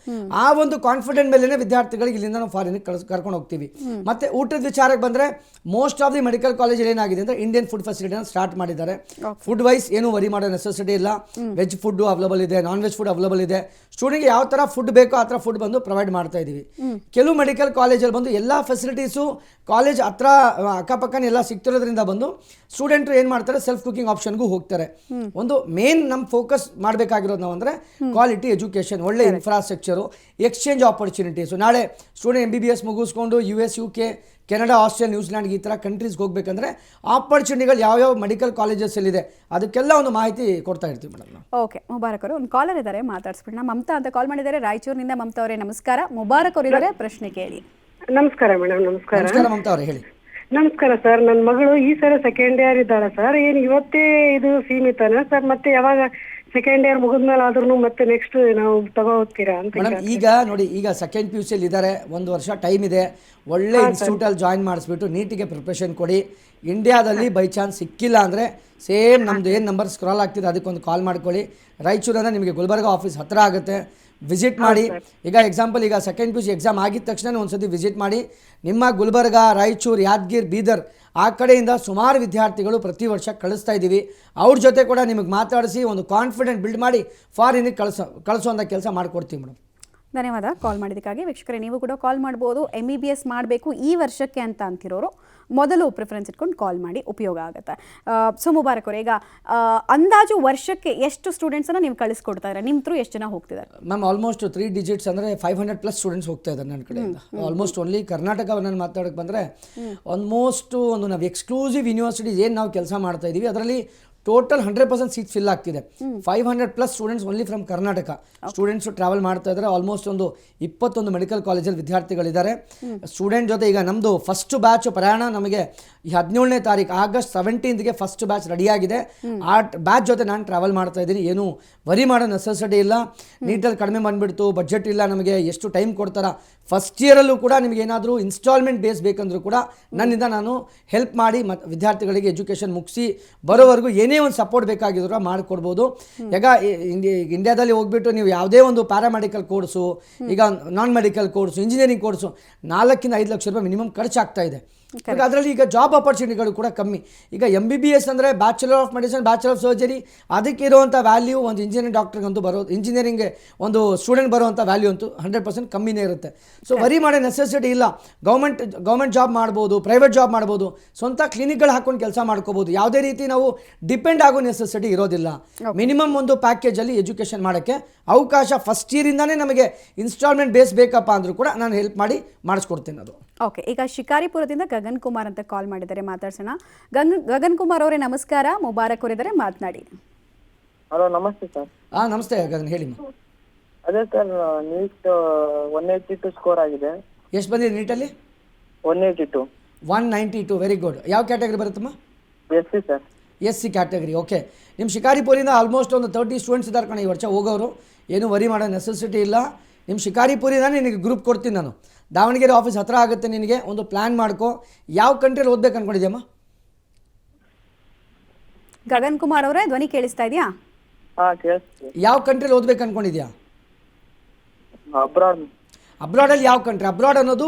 ಆ ಒಂದು ಕಾನ್ಫಿಡೆಂಟ್ ಮೇಲೆನೆ ವಿದ್ಯಾರ್ಥಿಗಳಿಗೆ ಇಲ್ಲಿಂದ ನಾವು ಫಾರಿನ್ಗೆ ಕರ್ಕೊಂಡು ಹೋಗ್ತೀವಿ. ಮತ್ತೆ ಊಟದ ವಿಚಾರಕ್ಕೆ ಬಂದ್ರೆ most of the medical college ಏನಾಗಿದೆ ಅಂದ್ರೆ ಇಂಡಿಯನ್ ಫುಡ್ ಫೆಸಿಲಿಟಿನ ಸ್ಟಾರ್ಟ್ ಮಾಡಿದ್ದಾರೆ. ಫುಡ್ ವೈಸ್ ಏನು ವರಿ ಮಾಡೋ ನೆಸೆಸಿಟಿ ಇಲ್ಲ. ವೆಜ್ ಫುಡ್ ಅವೈಲಬಲ್ ಇದೆ, ನಾನ್ ವೆಜ್ ಫುಡ್ ಅವೈಲಬಲ್ ಇದೆ. ಸ್ಟೂಡೆಂಟ್ಗೆ ಯಾವ ತರ ಫುಡ್ ಬೇಕೋ ಆ ಥರ ಫುಡ್ ಬಂದು ಪ್ರೊವೈಡ್ ಮಾಡ್ತಾ ಇದೀವಿ. ಕೆಲವು ಮೆಡಿಕಲ್ ಕಾಲೇಜಲ್ಲಿ ಬಂದು ಎಲ್ಲ ಫೆಸಿಲಿಟೀಸು ಕಾಲೇಜ್ ಹತ್ರ ಅಕ್ಕಪಕ್ಕನೇ ಎಲ್ಲ ಸಿಗ್ತಿರೋದ್ರಿಂದ ಬಂದು ಸ್ಟೂಡೆಂಟ್ರು ಏನು ಮಾಡ್ತಾರೆ, ಸೆಲ್ಫ್ ಕುಕಿಂಗ್ ಆಪ್ಷನ್ಗೂ ಹೋಗ್ತಾರೆ. ಒಂದು ಮೇನ್ ನಮ್ಮ ಫೋಕಸ್ ಮಾಡಬೇಕಾಗಿರೋದು ನಾವು ಅಂದರೆ ಕ್ವಾಲಿಟಿ ಎಜುಕೇಷನ್, ಒಳ್ಳೆ ಇನ್ಫ್ರಾಸ್ಟ್ರಕ್ಚರು, ಎಕ್ಸ್ಚೇಂಜ್ ಆಪರ್ಚುನಿಟೀಸು. ನಾಳೆ ಸ್ಟೂಡೆಂಟ್ MBBS ಮುಗಿಸ್ಕೊಂಡು US, UK, Canada, Australia, New Zealand ಈ ಥರ ಕಂಟ್ರೀಸ್ಗೆ ಹೋಗ್ಬೇಕಂದ್ರೆ ಆಪರ್ಚುನಿಟಿಗಳು ಯಾವ್ಯಾವ ಮೆಡಿಕಲ್ ಕಾಲೇಜಸ್ಸಲ್ಲಿದೆ ಅದಕ್ಕೆಲ್ಲ ಒಂದು ಮಾಹಿತಿ ಕೊಡ್ತಾ ಇರ್ತೀವಿ ಮೇಡಮ್. ಓಕೆ, ಮುಬಾರಕ್ ಅವರು, ಒಂದು ಕಾಲರ್ ಇದ್ದಾರೆ, ಮಾತಾಡ್ಸ್ಬಿಡೋಣ. ಮಮತಾ ಅಂತ ಕಾಲ್ ಮಾಡಿದ್ದಾರೆ ರಾಯಚೂರಿನಿಂದ. ಮಮತಾ ಅವರೇ ನಮಸ್ಕಾರ. ಮುಬಾರಕ್ ಅವರು ಇದ್ದಾರೆ, ಪ್ರಶ್ನೆ ಕೇಳಿ. ನಮಸ್ಕಾರ ಮೇಡಮ್. ನಮಸ್ಕಾರ ಮಮತಾ ಅವರೇ, ಹೇಳಿ. ನಮಸ್ಕಾರ ಸರ್. ನನ್ನ ಮಗಳು ಈ ಸಲ ಸೆಕೆಂಡ್ ಇಯರ್ ಇದ್ದಾಳೆ ಸರ್. ಏನು ಇವತ್ತೇ ಇದು ಸೀಮಿತನಾ ಸರ್? ಮತ್ತೆ ಯಾವಾಗ ಸೆಕೆಂಡ್ ಇಯರ್ ಮುಗಿದ್ಮೇಲೆ ಆದ್ರೂ ಮತ್ತೆ ನೆಕ್ಸ್ಟ್ ನಾವು ತಗೋತೀರಾ ಅಂತ? ಮೇಡಮ್ ಈಗ ನೋಡಿ, ಈಗ ಸೆಕೆಂಡ್ PUC ಇದ್ದಾರೆ, 1 ವರ್ಷ ಟೈಮ್ ಇದೆ. ಒಳ್ಳೆ ಇನ್ಸ್ಟಿಟ್ಯೂಟಲ್ಲಿ ಜಾಯಿನ್ ಮಾಡಿಸ್ಬಿಟ್ಟು ನೀಟಿಗೆ ಪ್ರಿಪ್ರೇಷನ್ ಕೊಡಿ. ಇಂಡಿಯಾದಲ್ಲಿ ಬೈ ಚಾನ್ಸ್ ಸಿಕ್ಕಿಲ್ಲ ಅಂದರೆ ಸೇಮ್ ನಮ್ದು ಏನು ನಂಬರ್ ಸ್ಕ್ರಾಲ್ ಆಗ್ತಿದೆ ಅದಕ್ಕೊಂದು ಕಾಲ್ ಮಾಡ್ಕೊಳ್ಳಿ. ರಾಯಚೂರಿಂದ ನಿಮಗೆ ಗುಲ್ಬರ್ಗ ಆಫೀಸ್ ಹತ್ತಿರ ಆಗುತ್ತೆ, ವಿಸಿಟ್ ಮಾಡಿ. ಈಗ ಎಕ್ಸಾಂಪಲ್, ಈಗ ಸೆಕೆಂಡ್ PUC ಎಕ್ಸಾಮ್ ಆಗಿದ ತಕ್ಷಣ ಒಂದ್ಸತಿ ವಿಸಿಟ್ ಮಾಡಿ. ನಿಮ್ಮ ಗುಲ್ಬರ್ಗ, ರಾಯಚೂರು, ಯಾದಗಿರಿ, ಬೀದರ್ ಆ ಕಡೆಯಿಂದ ಸುಮಾರು ವಿದ್ಯಾರ್ಥಿಗಳು ಪ್ರತಿ ವರ್ಷ ಕಳಿಸ್ತಾ ಇದ್ದೀವಿ. ಅವ್ರ ಜೊತೆ ಕೂಡ ನಿಮಗೆ ಮಾತಾಡಿಸಿ ಒಂದು ಕಾನ್ಫಿಡೆಂಟ್ ಬಿಲ್ಡ್ ಮಾಡಿ ಫಾರಿನಿಗೆ ಕಳಿಸೋಂಥ ಕೆಲಸ ಮಾಡಿಕೊಡ್ತೀವಿ ಮೇಡಮ್. ಧನ್ಯವಾದ ಕಾಲ್ ಮಾಡಿದ್ದಕ್ಕಾಗಿ. ವೀಕ್ಷಕರೇ, ನೀವು ಕೂಡ ಕಾಲ್ ಮಾಡ್ಬೋದು. MBBS ಮಾಡಬೇಕು ಈ ವರ್ಷಕ್ಕೆ ಅಂತ ಅಂತಿರೋರು ಮೊದಲು ಪ್ರಿಫರೆನ್ಸ್ ಇಟ್ಕೊಂಡು ಕಾಲ್ ಮಾಡಿ, ಉಪಯೋಗ ಆಗುತ್ತೆ. ಸೊ ಮುಬಾರಕ್ ಅವರೇ, ಈಗ ಅಂದಾಜು ವರ್ಷಕ್ಕೆ ಎಷ್ಟು ಸ್ಟೂಡೆಂಟ್ಸನ್ನು ನೀವು ಕಳಿಸ್ಕೊಡ್ತಾ ಇದ್ದಾರೆ? ನಿಮ್ಮ ಥ್ರೂ ಎಷ್ಟು ಜನ ಹೋಗ್ತಿದ್ದಾರೆ? ಮ್ಯಾಮ್ ಆಲ್ಮೋಸ್ಟ್ 3 ಡಿಜಿಟ್ಸ್ ಅಂದರೆ 500+ ಸ್ಟೂಡೆಂಟ್ಸ್ ಹೋಗ್ತಾ ಇದ್ದಾರೆ ನನ್ನ ಕಡೆಯಿಂದ. ಆಲ್ಮೋಸ್ಟ್ ಓನ್ಲಿ ಕರ್ನಾಟಕವನ್ನು ಮಾತಾಡೋಕ್ಕೆ ಬಂದರೆ ಆಲ್ಮೋಸ್ಟ್ ಒಂದು ನಾವು ಎಕ್ಸ್ಕ್ಲೂಸಿವ್ ಯೂನಿವರ್ಸಿಟೀಸ್ ಏನು ನಾವು ಕೆಲಸ ಮಾಡ್ತಾ ಇದ್ದೀವಿ ಅದರಲ್ಲಿ ಟೋಟಲ್ 100% ಸೀಟ್ ಫಿಲ್ ಆಗ್ತಿದೆ. 500+ students only from Karnataka students travel ಮಾಡ್ತಾ ಇದ್ದಾರೆ. ಆಲ್ಮೋಸ್ಟ್ ಒಂದು 21 ಮೆಡಿಕಲ್ ಕಾಲೇಜಲ್ಲಿ ವಿದ್ಯಾರ್ಥಿಗಳಿದ್ದಾರೆ. ಸ್ಟೂಡೆಂಟ್ ಜೊತೆ ಈಗ ನಮ್ಮದು ಫಸ್ಟ್ ಬ್ಯಾಚ್ ಪ್ರಯಾಣ ನಮಗೆ 17ನೇ ತಾರೀಕು ಆಗಸ್ಟ್ 17ಗೆ ಫಸ್ಟ್ ಬ್ಯಾಚ್ ರೆಡಿಯಾಗಿದೆ. ಆ ಬ್ಯಾಚ್ ಜೊತೆ ನಾನು ಟ್ರಾವೆಲ್ ಮಾಡ್ತಾ ಇದ್ದೀನಿ. ಏನು ವರಿ ಮಾಡೋ ನೆಸೆಸಿಟಿ ಇಲ್ಲ. ನೀಟಲ್ಲಿ ಕಡಿಮೆ ಬಂದುಬಿಡ್ತು, ಬಜೆಟ್ ಇಲ್ಲ, ನಮಗೆ ಎಷ್ಟು ಟೈಮ್ ಕೊಡ್ತಾರ. ಫಸ್ಟ್ ಇಯರಲ್ಲೂ ಕೂಡ ನಿಮಗೆ ಏನಾದರೂ ಇನ್ಸ್ಟಾಲ್ಮೆಂಟ್ ಬೇಸ್ ಬೇಕಂದ್ರೂ ಕೂಡ ನನ್ನಿಂದ ನಾನು ಹೆಲ್ಪ್ ಮಾಡಿ ಮತ್ತು ವಿದ್ಯಾರ್ಥಿಗಳಿಗೆ ಎಜುಕೇಷನ್ ಮುಗಿಸಿ ಬರೋವರೆಗೂ ಏನೇ ಒಂದು ಸಪೋರ್ಟ್ ಬೇಕಾಗಿದ್ರು ಮಾಡಿಕೊಡ್ಬೋದು. ಈಗ ಇಂಡಿಯಾದಲ್ಲಿ ಹೋಗ್ಬಿಟ್ಟು ನೀವು ಯಾವುದೇ ಒಂದು ಪ್ಯಾರಾಮೆಡಿಕಲ್ ಕೋರ್ಸು, ಈಗ ನಾನ್ ಮೆಡಿಕಲ್ ಕೋರ್ಸು, ಇಂಜಿನಿಯರಿಂಗ್ ಕೋರ್ಸು 4 ಇಂದ 5 ಲಕ್ಷ ರೂಪಾಯಿ ಮಿನಿಮಮ್ ಖರ್ಚಾಗ್ತಾ ಇದೆ. ಈಗ ಅದರಲ್ಲಿ ಈಗ ಜಾಬ್ ಆಪರ್ಚುನಿಟಿಗಳು ಕೂಡ ಕಮ್ಮಿ. ಈಗ MBBS ಅಂದರೆ bachelor of medicine, bachelor of surgery, ಅದಕ್ಕೆ ಇರುವಂಥ ವ್ಯಾಲ್ಯೂ ಒಂದು ಇಂಜಿನಿಯರಿಂಗ್ ಡಾಕ್ಟ್ರಿಗಂತೂ ಇಂಜಿನಿಯರಿಂಗ್ಗೆ ಒಂದು ಸ್ಟೂಡೆಂಟ್ ಬರುವಂಥ ವ್ಯಾಲ್ಯೂ ಅಂತೂ 100% ಕಮ್ಮಿನೇ ಇರುತ್ತೆ. ಸೊ ವರಿ ಮಾಡೋ ನೆಸೆಸಿಟಿ ಇಲ್ಲ. ಗೌರ್ಮೆಂಟ್ ಜಾಬ್ ಮಾಡ್ಬೋದು, ಪ್ರೈವೇಟ್ ಜಾಬ್ ಮಾಡ್ಬೋದು, ಸ್ವಂತ ಕ್ಲಿನಿಕ್ಗಳು ಹಾಕೊಂಡು ಕೆಲಸ ಮಾಡ್ಕೋಬೋದು. ಯಾವುದೇ ರೀತಿ ನಾವು ಡಿಪೆಂಡ್ ಆಗೋ ನೆಸೆಸಿಟಿ ಇರೋದಿಲ್ಲ. ಮಿನಿಮಮ್ ಒಂದು ಪ್ಯಾಕೇಜಲ್ಲಿ ಎಜುಕೇಷನ್ ಮಾಡೋಕ್ಕೆ ಅವಕಾಶ ಫಸ್ಟ್ ಇಯರಿಂದಾನೇ ನಮಗೆ ಇನ್ಸ್ಟಾಲ್ಮೆಂಟ್ ಬೇಸ್ ಬೇಕಪ್ಪ ಅಂದರೂ ಕೂಡ ನಾನು ಹೆಲ್ಪ್ ಮಾಡಿ ಮಾಡಿಸ್ಕೊಡ್ತೀನಿ ಅದು. ಓಕೆ, ಈಗ ಶಿಕಾರಿಪುರದಿಂದ ಗಗನ್ ಕುಮಾರ್ ಅಂತ ಕಾಲ್ ಮಾಡಿದ್ದಾರೆ, ಮಾತಾಡ್ಸೋಣ. ಗಗನ್ ಕುಮಾರ್ ಅವರೇ ನಮಸ್ಕಾರ. ಮುಬಾರಕ್ ಅವರಿದ್ದಾರೆ, ಮಾತನಾಡಿ. ಹಲೋ, ನಮಸ್ತೆ ಸರ್. ನಮಸ್ತೆ ಗಗನ್, ಹೇಳಿ. ಅದೇ ಸರ್, ನೀಟ್ 182 ಸ್ಕೋರ್ ಆಗಿದೆ. ಎಷ್ಟು ಬಂದಿದೆ ನೀಟಲ್ಲಿ? 182. 192, ವೆರಿ ಗುಡ್. ಯಾವ ಕ್ಯಾಟಗರಿ ಬರುತ್ತಮ್ಮ? SC sir. SC category. Okay, ನಿಮ್ಮ ಶಿಕಾರಿಪುರಿಂದ ಆಲ್ಮೋಸ್ಟ್ ಒಂದು 30 ಸ್ಟೂಡೆಂಟ್ಸ್ ಇದ್ದಾರೆ ಕಣ ಈ ವರ್ಷ ಹೋಗೋರು. ಏನು ವರಿ ಮಾಡೋ ನೆಸೆಸಿಟಿ ಇಲ್ಲ. ನಿಮ್ಮ ಶಿಕಾರಿಪುರಿಂದ ನಿನಗೆ ಗ್ರೂಪ್ ಕೊಡ್ತೀನಿ ನಾನು. ದಾವಣಗೆರೆ ಆಫೀಸ್ ಹತ್ರ ಆಗುತ್ತೆ ನಿನಗೆ. ಒಂದು ಪ್ಲ್ಯಾನ್ ಮಾಡ್ಕೊ. ಯಾವ ಕಂಟ್ರಿಯಲ್ಲಿ ಓದ್ಬೇಕು ಅನ್ಕೊಂಡಿದ್ಯಮ್ಮ? ಗಗನ್ ಕುಮಾರ್ ಅವರೇ, ಧ್ವನಿ ಕೇಳಿಸ್ತಾ ಇದೆಯಾ? ಕೇಳಿಸ್ತೀವಿ. ಯಾವ ಕಂಟ್ರಿಯಲ್ಲಿ ಓದ್ಬೇಕು ಅನ್ಕೊಂಡಿದ್ಯಾ? ಅಬ್ರಾಡ್. ಅಬ್ರಾಡಲ್ಲಿ ಯಾವ ಕಂಟ್ರಿ? ಅಬ್ರಾಡ್ ಅನ್ನೋದು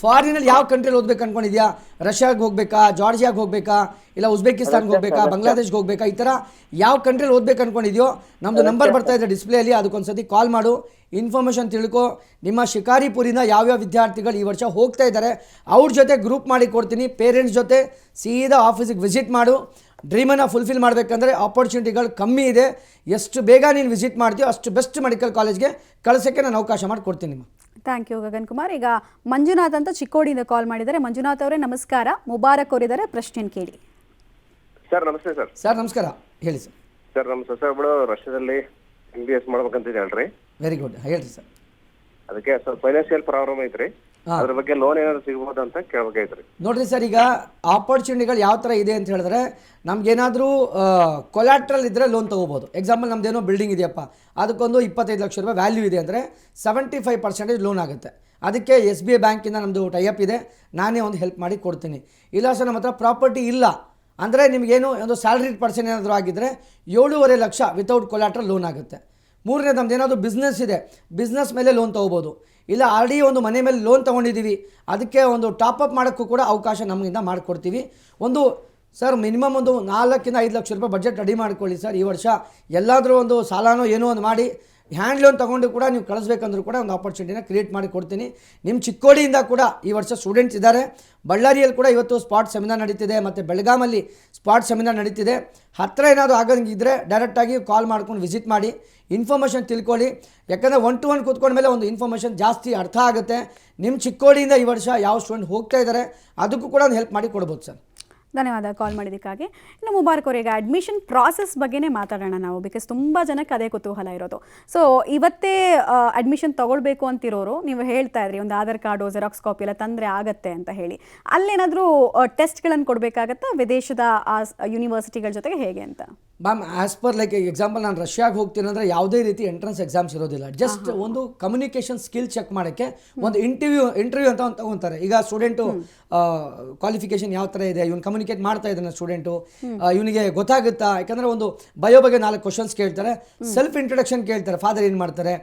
ಫಾರಿನಲ್ಲಿ ಯಾವ ಕಂಟ್ರಿಯಲ್ಲಿ ಓದ್ಬೇಕು ಅನ್ಕೊಂಡಿದ್ಯಾ? ರಷ್ಯಾಗೆ ಹೋಗ್ಬೇಕಾ, ಜಾರ್ಜಿಯಾಗೆ ಹೋಗ್ಬೇಕಾ, ಇಲ್ಲ ಉಜ್ಬೇಕಿಸ್ತಾನ್ಗೆ ಹೋಗ್ಬೇಕಾ, ಬಾಂಗ್ಲಾದೇಶ್ಗೆ ಹೋಗ್ಬೇಕಾ? ಈ ಥರ ಯಾವ ಕಂಟ್ರಿಯಲ್ಲಿ ಓದ್ಬೇಕು ಅನ್ಕೊಂಡಿದ್ಯೋ ನಮ್ಮದು ನಂಬರ್ ಬರ್ತಾ ಇದೆ ಡಿಸ್ಪ್ಲೇಯಲ್ಲಿ, ಅದಕ್ಕೊಂದ್ಸತಿ ಕಾಲ್ ಮಾಡು, ಇನ್ಫಾರ್ಮೇಷನ್ ತಿಳ್ಕೊ. ನಿಮ್ಮ ಶಿಕಾರಿಪುರಿಂದ ಯಾವ್ಯಾವ ವಿದ್ಯಾರ್ಥಿಗಳು ಈ ವರ್ಷ ಹೋಗ್ತಾ ಇದ್ದಾರೆ ಅವ್ರ ಜೊತೆ ಗ್ರೂಪ್ ಮಾಡಿ ಕೊಡ್ತೀನಿ. ಪೇರೆಂಟ್ಸ್ ಜೊತೆ ಸೀದಾ ಆಫೀಸಿಗೆ ವಿಸಿಟ್ ಮಾಡು. ಡ್ರೀಮನ್ನು ಫುಲ್ಫಿಲ್ ಮಾಡಬೇಕಂದ್ರೆ ಆಪರ್ಚುನಿಟಿಗಳು ಕಮ್ಮಿ ಇದೆ. ಎಷ್ಟು ಬೇಗ ನೀನು ವಿಸಿಟ್ ಮಾಡ್ತೀಯೋ ಅಷ್ಟು ಬೆಸ್ಟ್ ಮೆಡಿಕಲ್ ಕಾಲೇಜ್ಗೆ ಕಳಿಸೋಕ್ಕೆ ನಾನು ಅವಕಾಶ ಮಾಡಿಕೊಡ್ತೀನಿ ನಿಮ್ಮ. Thank you Gagan Kumar. ಈಗ ಮಂಜುನಾಥ್ ಅಂತ ಚಿಕ್ಕೋಡಿಯಿಂದ ಕಾಲ್ ಮಾಡಿದ್ದಾರೆ. ಮಂಜುನಾಥ್ ಅವರೇ ನಮಸ್ಕಾರ. ಮುಬಾರಕ್ ಅವರಿದ್ದಾರೆ, ಪ್ರಶ್ನೆಯನ್ನು ಕೇಳಿ. ಸರ್ ನಮಸ್ತೆ ಸರ್. ಸರ್ ನಮಸ್ಕಾರ, ಹೇಳಿ ಸರ್. ಸರ್ ನಮ್ಮ ಸೊಸೆಗಳು ರಷ್ಯಾದಲ್ಲಿ MBBS ಮಾಡ್ಬೇಕಂತ ಹೇಳ್ರಿ. ವೆರಿ ಗುಡ್, ಹೇಳ್ರಿ ಸರ್. ಅದಕ್ಕೆ ಸ್ವಲ್ಪ ಫೈನಾನ್ಷಿಯಲ್ ಪ್ರಾಬ್ಲಮ್ ಐತ್ರಿ. ಅದ್ರ ಬಗ್ಗೆ ಲೋನ್ ಏನಾದ್ರು ಸಿಗ್ಬೋದು ಅಂತ ಕೇಳ್ಬೇಕಾಯ್ತ್ರಿ. ನೋಡ್ರಿ ಸರ್, ಈಗ ಆಪರ್ಚುನಿಟಿಗಳು ಯಾವ ಥರ ಇದೆ ಅಂತ ಹೇಳಿದ್ರೆ, ನಮಗೇನಾದರೂ ಕೊಲಾಟ್ರಲ್ ಇದ್ದರೆ ಲೋನ್ ತೊಗೋಬೋದು. ಎಕ್ಸಾಂಪಲ್ ನಮ್ಮದೇನೋ ಬಿಲ್ಡಿಂಗ್ ಇದೆಯಪ್ಪ, ಅದಕ್ಕೊಂದು 25 ಲಕ್ಷ ರೂಪಾಯಿ ವ್ಯಾಲ್ಯೂ ಇದೆ ಅಂದರೆ 75% ಲೋನ್ ಆಗುತ್ತೆ. ಅದಕ್ಕೆ SBI ಬ್ಯಾಂಕಿಂದ ನಮ್ಮದು ಟೈಅಪ್ ಇದೆ, ನಾನೇ ಒಂದು ಹೆಲ್ಪ್ ಮಾಡಿ ಕೊಡ್ತೀನಿ. ಇಲ್ಲ ಸರ್ ನಮ್ಮ ಹತ್ರ ಪ್ರಾಪರ್ಟಿ ಇಲ್ಲ ಅಂದರೆ ನಿಮಗೇನು ಒಂದು ಸ್ಯಾಲ್ರಿಡ್ ಪರ್ಸನ್ ಏನಾದರೂ ಆಗಿದ್ದರೆ 7.5 ಲಕ್ಷ ವಿತೌಟ್ ಕೊಲಾಟ್ರಲ್ ಲೋನ್ ಆಗುತ್ತೆ. ಮೂರನೇ, ನಮ್ದು ಏನಾದರೂ ಬಿಸ್ನೆಸ್ ಇದೆ, ಬಿಸ್ನೆಸ್ ಮೇಲೆ ಲೋನ್ ತೊಗೋಬೋದು. ಇಲ್ಲ ಆಲ್ರೆಡಿ ಒಂದು ಮನೆ ಮೇಲೆ ಲೋನ್ ತೊಗೊಂಡಿದ್ದೀವಿ, ಅದಕ್ಕೆ ಒಂದು ಟಾಪಪ್ ಮಾಡೋಕ್ಕೂ ಕೂಡ ಅವಕಾಶ ನಮಗಿಂದ ಮಾಡಿಕೊಡ್ತೀವಿ. ಒಂದು ಸರ್ ಮಿನಿಮಮ್ ಒಂದು 4 ಇಂದ 5 ಲಕ್ಷ ರೂಪಾಯಿ ಬಜೆಟ್ ರೆಡಿ ಮಾಡ್ಕೊಳ್ಳಿ ಸರ್. ಈ ವರ್ಷ ಎಲ್ಲಾದರೂ ಒಂದು ಸಾಲನೋ ಏನೋ ಒಂದು ಮಾಡಿ ಹ್ಯಾಂಡ್ ಲೋನ್ ತೊಗೊಂಡು ಕೂಡ ನೀವು ಕಳಿಸ್ಬೇಕಂದ್ರೂ ಕೂಡ ಒಂದು ಆಪರ್ಚುನಿಟಿನ ಕ್ರಿಯೇಟ್ ಮಾಡಿ ಕೊಡ್ತೀನಿ. ನಿಮ್ಮ ಚಿಕ್ಕೋಡಿಯಿಂದ ಕೂಡ ಈ ವರ್ಷ ಸ್ಟೂಡೆಂಟ್ಸ್ ಇದ್ದಾರೆ. ಬಳ್ಳಾರಿಯಲ್ಲಿ ಕೂಡ ಇವತ್ತು ಸ್ಪಾಟ್ ಸೆಮಿನಾರ್ ನಡೀತಿದೆ, ಮತ್ತು ಬೆಳಗಾಮಲ್ಲಿ ಸ್ಪಾಟ್ ಸೆಮಿನಾರ್ ನಡೀತಿದೆ. ಹತ್ತಿರ ಏನಾದರೂ ಆಗಂಗಿದ್ರೆ ಡೈರೆಕ್ಟಾಗಿ ಕಾಲ್ ಮಾಡ್ಕೊಂಡು ವಿಸಿಟ್ ಮಾಡಿ, ಇನ್ಫಾರ್ಮೇಷನ್ ತಿಳ್ಕೊಳ್ಳಿ. ಯಾಕಂದರೆ 1 to 1 ಕೂತ್ಕೊಂಡ ಮೇಲೆ ಒಂದು ಇನ್ಫಾರ್ಮೇಷನ್ ಜಾಸ್ತಿ ಅರ್ಥ ಆಗುತ್ತೆ. ನಿಮ್ಮ ಚಿಕ್ಕೋಡಿಯಿಂದ ಈ ವರ್ಷ ಯಾವ ಸ್ಟೂಡೆಂಟ್ ಹೋಗ್ತಾ ಇದ್ದಾರೆ ಅದಕ್ಕೂ ಕೂಡ ಒಂದು ಹೆಲ್ಪ್ ಮಾಡಿ ಕೊಡ್ಬೋದು ಸರ್. ಧನ್ಯವಾದ ಕಾಲ್ ಮಾಡಿದ್ದಕ್ಕಾಗಿ. ಇನ್ನು ಮುಬಾರಕ್ ಅವರಿಗೆ ಅಡ್ಮಿಷನ್ ಪ್ರಾಸೆಸ್ ಬಗ್ಗೆನೇ ಮಾತಾಡೋಣ ನಾವು, ಬಿಕಾಸ್ ತುಂಬ ಜನಕ್ಕೆ ಅದೇ ಕುತೂಹಲ ಇರೋದು. ಸೊ ಇವತ್ತೇ ಅಡ್ಮಿಷನ್ ತೊಗೊಳ್ಬೇಕು ಅಂತಿರೋರು, ನೀವು ಹೇಳ್ತಾ ಇದ್ರಿ ಒಂದು ಆಧಾರ್ ಕಾರ್ಡು, ಜೆರಾಕ್ಸ್ ಕಾಪಿ ಎಲ್ಲ ತಂದರೆ ಆಗತ್ತೆ ಅಂತ ಹೇಳಿ, ಅಲ್ಲೇನಾದರೂ ಟೆಸ್ಟ್ಗಳನ್ನು ಕೊಡಬೇಕಾಗತ್ತಾ ವಿದೇಶದ ಯೂನಿವರ್ಸಿಟಿಗಳ ಜೊತೆಗೆ, ಹೇಗೆ ಅಂತ? Ma'am, as per like example ನಾನು ರಷ್ಯಾಗೆ ಹೋಗ್ತೀನಿ ಅಂದರೆ ಯಾವುದೇ ರೀತಿ ಎಂಟ್ರೆನ್ಸ್ ಎಕ್ಸಾಮ್ಸ್ ಇರೋದಿಲ್ಲ. ಜಸ್ಟ್ ಒಂದು ಕಮ್ಯುನಿಕೇಷನ್ ಸ್ಕಿಲ್ ಚೆಕ್ ಮಾಡೋಕ್ಕೆ ಒಂದು ಇಂಟರ್ವ್ಯೂ ಅಂತ ಒಂದು ತಗೊತಾರೆ. ಈಗ ಸ್ಟೂಡೆಂಟು ಕ್ವಾಲಿಫಿಕೇಷನ್ ಯಾವ ಥರ ಇದೆ, ಇವನು ಕಮ್ಯುನಿಕೇಟ್ ಮಾಡ್ತಾ ಇದ್ದಾನೆ ಸ್ಟೂಡೆಂಟು, ಇವನಿಗೆ ಗೊತ್ತಾಗುತ್ತಾ? ಯಾಕಂದರೆ ಒಂದು ಬಯೋ ಬಗ್ಗೆ 4 ಕ್ವಶನ್ಸ್ ಕೇಳ್ತಾರೆ, ಸೆಲ್ಫ್ ಇಂಟ್ರೊಡಕ್ಷನ್ ಕೇಳ್ತಾರೆ, ಫಾದರ್ ಏನು ಮಾಡ್ತಾರೆ,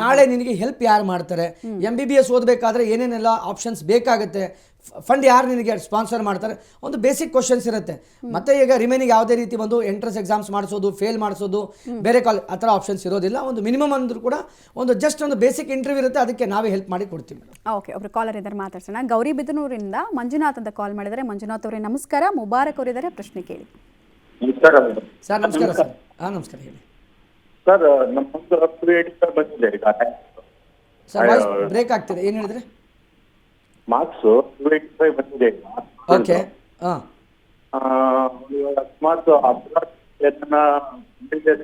ನಾಳೆ ನಿನಗೆ ಹೆಲ್ಪ್ ಯಾರು ಮಾಡ್ತಾರೆ, MBBS ಓದಬೇಕಾದ್ರೆ ಏನೇನೆಲ್ಲ ಆಪ್ಷನ್ಸ್ ಬೇಕಾಗುತ್ತೆ, ಫಂಡ್ ಯಾರು ನಿನಗೆ ಸ್ಪಾನ್ಸರ್ ಮಾಡ್ತಾರೆ, ಒಂದು ಬೇಸಿಕ್ ಕ್ವಶನ್ಸ್ ಇರುತ್ತೆ. ಮತ್ತೆ ಈಗ ರಿಮೈನಿಂಗ್ ಯಾವುದೇ ರೀತಿ ಒಂದು ಎಂಟ್ರೆನ್ಸ್ ಎಕ್ಸಾಮ್ಸ್ ಮಾಡಿಸೋದು, ಫೇಲ್ ಮಾಡಿಸೋದು, ಬೇರೆ ಆ ಥರ ಆಪ್ಷನ್ಸ್ ಇರೋದಿಲ್ಲ. ಒಂದು ಮಿನಿಮಮ್ ಅಂದ್ರೂ ಕೂಡ ಒಂದು ಜಸ್ಟ್ ಒಂದು ಬೇಸಿಕ್ ಇಂಟರ್ವ್ಯೂ ಇರುತ್ತೆ, ಅದಕ್ಕೆ ನಾವೇ ಹೆಲ್ಪ್ ಮಾಡಿ ಕೊಡ್ತೀವಿ ಮೇಡಮ್. ಓಕೆ, ಒಬ್ರು ಕಾಲರ್ ಇದ್ದಾರೆ, ಮಾತಾಡ್ಸೋಣ. ಗೌರಿಬಿದನೂರಿಂದ ಮಂಜುನಾಥ್ ಅಂತ ಕಾಲ್ ಮಾಡಿದ್ದಾರೆ. ಮಂಜುನಾಥ್ ಅವರೇ ನಮಸ್ಕಾರ. ಮುಬಾರಕ್ ಅವರಿದ್ದಾರೆ, ಪ್ರಶ್ನೆ ಕೇಳಿ. ನಮಸ್ಕಾರ ಸರ್ ನಮಸ್ಕಾರ ಸರ್. ನಮಸ್ಕಾರ, ಹೇಳಿ ಸರ್. ನಮ್ಮೊಂದು 285 ಬಂದಿದೆ ಈಗ. ಸರ್ ವಾಯ್ಸ್ ಬ್ರೇಕ್ ಆಗ್ತಿದೆ, ಏನು ಹೇಳಿದ್ರೆ? ಮಾರ್ಕ್ಸ್ 285 ಬಂದಿದೆ ಈಗ. ಓಕೆ, ಹಾಂ. ಅಕಸ್ಮಾತ್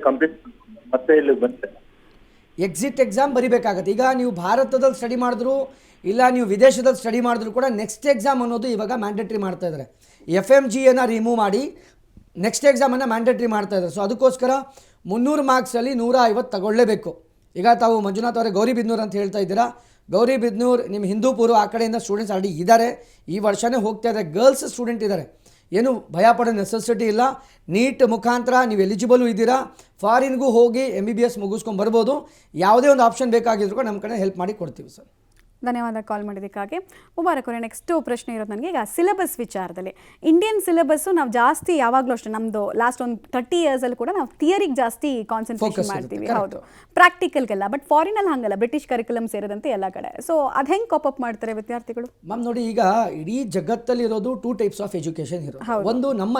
ಕಂಪ್ಲೀಟ್ ಮತ್ತೆ ಇಲ್ಲಿ ಬಂದಿದೆ. ಎಕ್ಸಿಟ್ ಎಕ್ಸಾಮ್ ಬರಿಬೇಕಾಗತ್ತೆ. ಈಗ ನೀವು ಭಾರತದಲ್ಲಿ ಸ್ಟಡಿ ಮಾಡಿದ್ರು ಇಲ್ಲ ನೀವು ವಿದೇಶದಲ್ಲಿ ಸ್ಟಡಿ ಮಾಡಿದ್ರು ಕೂಡ ನೆಕ್ಸ್ಟ್ ಎಕ್ಸಾಮ್ ಅನ್ನೋದು ಇವಾಗ ಮ್ಯಾಂಡೇಟ್ರಿ ಮಾಡ್ತಾ ಇದ್ದಾರೆ. FMGಯನ್ನು ರಿಮೂವ್ ಮಾಡಿ ನೆಕ್ಸ್ಟ್ ಎಕ್ಸಾಮನ್ನು ಮ್ಯಾಂಡೇಟ್ರಿ ಮಾಡ್ತಾ ಇದ್ದಾರೆ. ಸೊ ಅದಕ್ಕೋಸ್ಕರ 300 ಮಾರ್ಕ್ಸಲ್ಲಿ 150 ತಗೊಳ್ಳೇಬೇಕು. ಈಗ ತಾವು ಮಂಜುನಾಥ್ ಅವರೇ ಗೌರಿಬಿದನೂರು ಅಂತ ಹೇಳ್ತಾ ಇದ್ದೀರಾ. ಗೌರಿಬಿದನೂರು ನಿಮ್ಮ ಹಿಂದೂಪುರ ಆ ಕಡೆಯಿಂದ ಸ್ಟೂಡೆಂಟ್ಸ್ ಆಲ್ರೆಡಿ ಇದ್ದಾರೆ, ಈ ವರ್ಷವೇ ಹೋಗ್ತಾ ಇದ್ದಾರೆ. ಗರ್ಲ್ಸ್ ಸ್ಟೂಡೆಂಟ್ ಇದ್ದಾರೆ, ಏನು ಭಯ ಪಡೋ ನೆಸೆಸಿಟಿ ಇಲ್ಲ. ನೀಟ್ ಮುಖಾಂತರ ನೀವು ಎಲಿಜಿಬಲು ಇದ್ದೀರಾ, ಫಾರಿನ್ಗೂ ಹೋಗಿ MBBS ಮುಗಿಸ್ಕೊಂಡು ಬರ್ಬೋದು. ಯಾವುದೇ ಒಂದು ಆಪ್ಷನ್ ಬೇಕಾಗಿದ್ರು ಕೂಡ ನಮ್ಮ ಕಡೆ ಹೆಲ್ಪ್ ಮಾಡಿ ಕೊಡ್ತೀವಿ ಸರ್. ಧನ್ಯವಾದ ಕಾಲ್ ಮಾಡಿದ್ದಕ್ಕಾಗಿ. ಮುಬಾರಕ್ ಅವರೇ, ನೆಕ್ಸ್ಟು ಪ್ರಶ್ನೆ ಇರೋದು ನನಗೆ ಈಗ ಸಿಲೆಬಸ್ ವಿಚಾರದಲ್ಲಿ. ಇಂಡಿಯನ್ ಸಿಲೆಬಸ್ಸು ನಾವು ಜಾಸ್ತಿ ಯಾವಾಗಲೂ ಅಷ್ಟೇ, ನಮ್ಮದು ಲಾಸ್ಟ್ ಒಂದು 30 ಇಯರ್ಸಲ್ಲಿ ಕೂಡ ನಾವು ಥಿಯರಿಗೆ ಜಾಸ್ತಿ ಕಾನ್ಸಂಟ್ರೇಷನ್ ಮಾಡ್ತೀವಿ, ಹೌದು, ಪ್ರಾಕ್ಟಿಕಲ್ಗೆಲ್ಲ. ಬಟ್ ಫಾರಿನಲ್ಲಿ ಹಂಗಲ್ಲ, ಬ್ರಿಟಿಷ್ ಕರಿಕ್ಯುಲಮ್ ಸೇರಿದಂತೆ ಎಲ್ಲ ಕಡೆ. ಸೊ ಅದು ಹೆಂಗೆ ಕಾಪಪ್ ಮಾಡ್ತಾರೆ ವಿದ್ಯಾರ್ಥಿಗಳು? ಮ್ಯಾಮ್ ನೋಡಿ, ಈಗ ಇಡೀ ಜಗತ್ತಲ್ಲಿ ಇರೋದು 2 ಟೈಪ್ಸ್ ಆಫ್ ಎಜುಕೇಷನ್ ಇರೋದು. ಒಂದು ನಮ್ಮ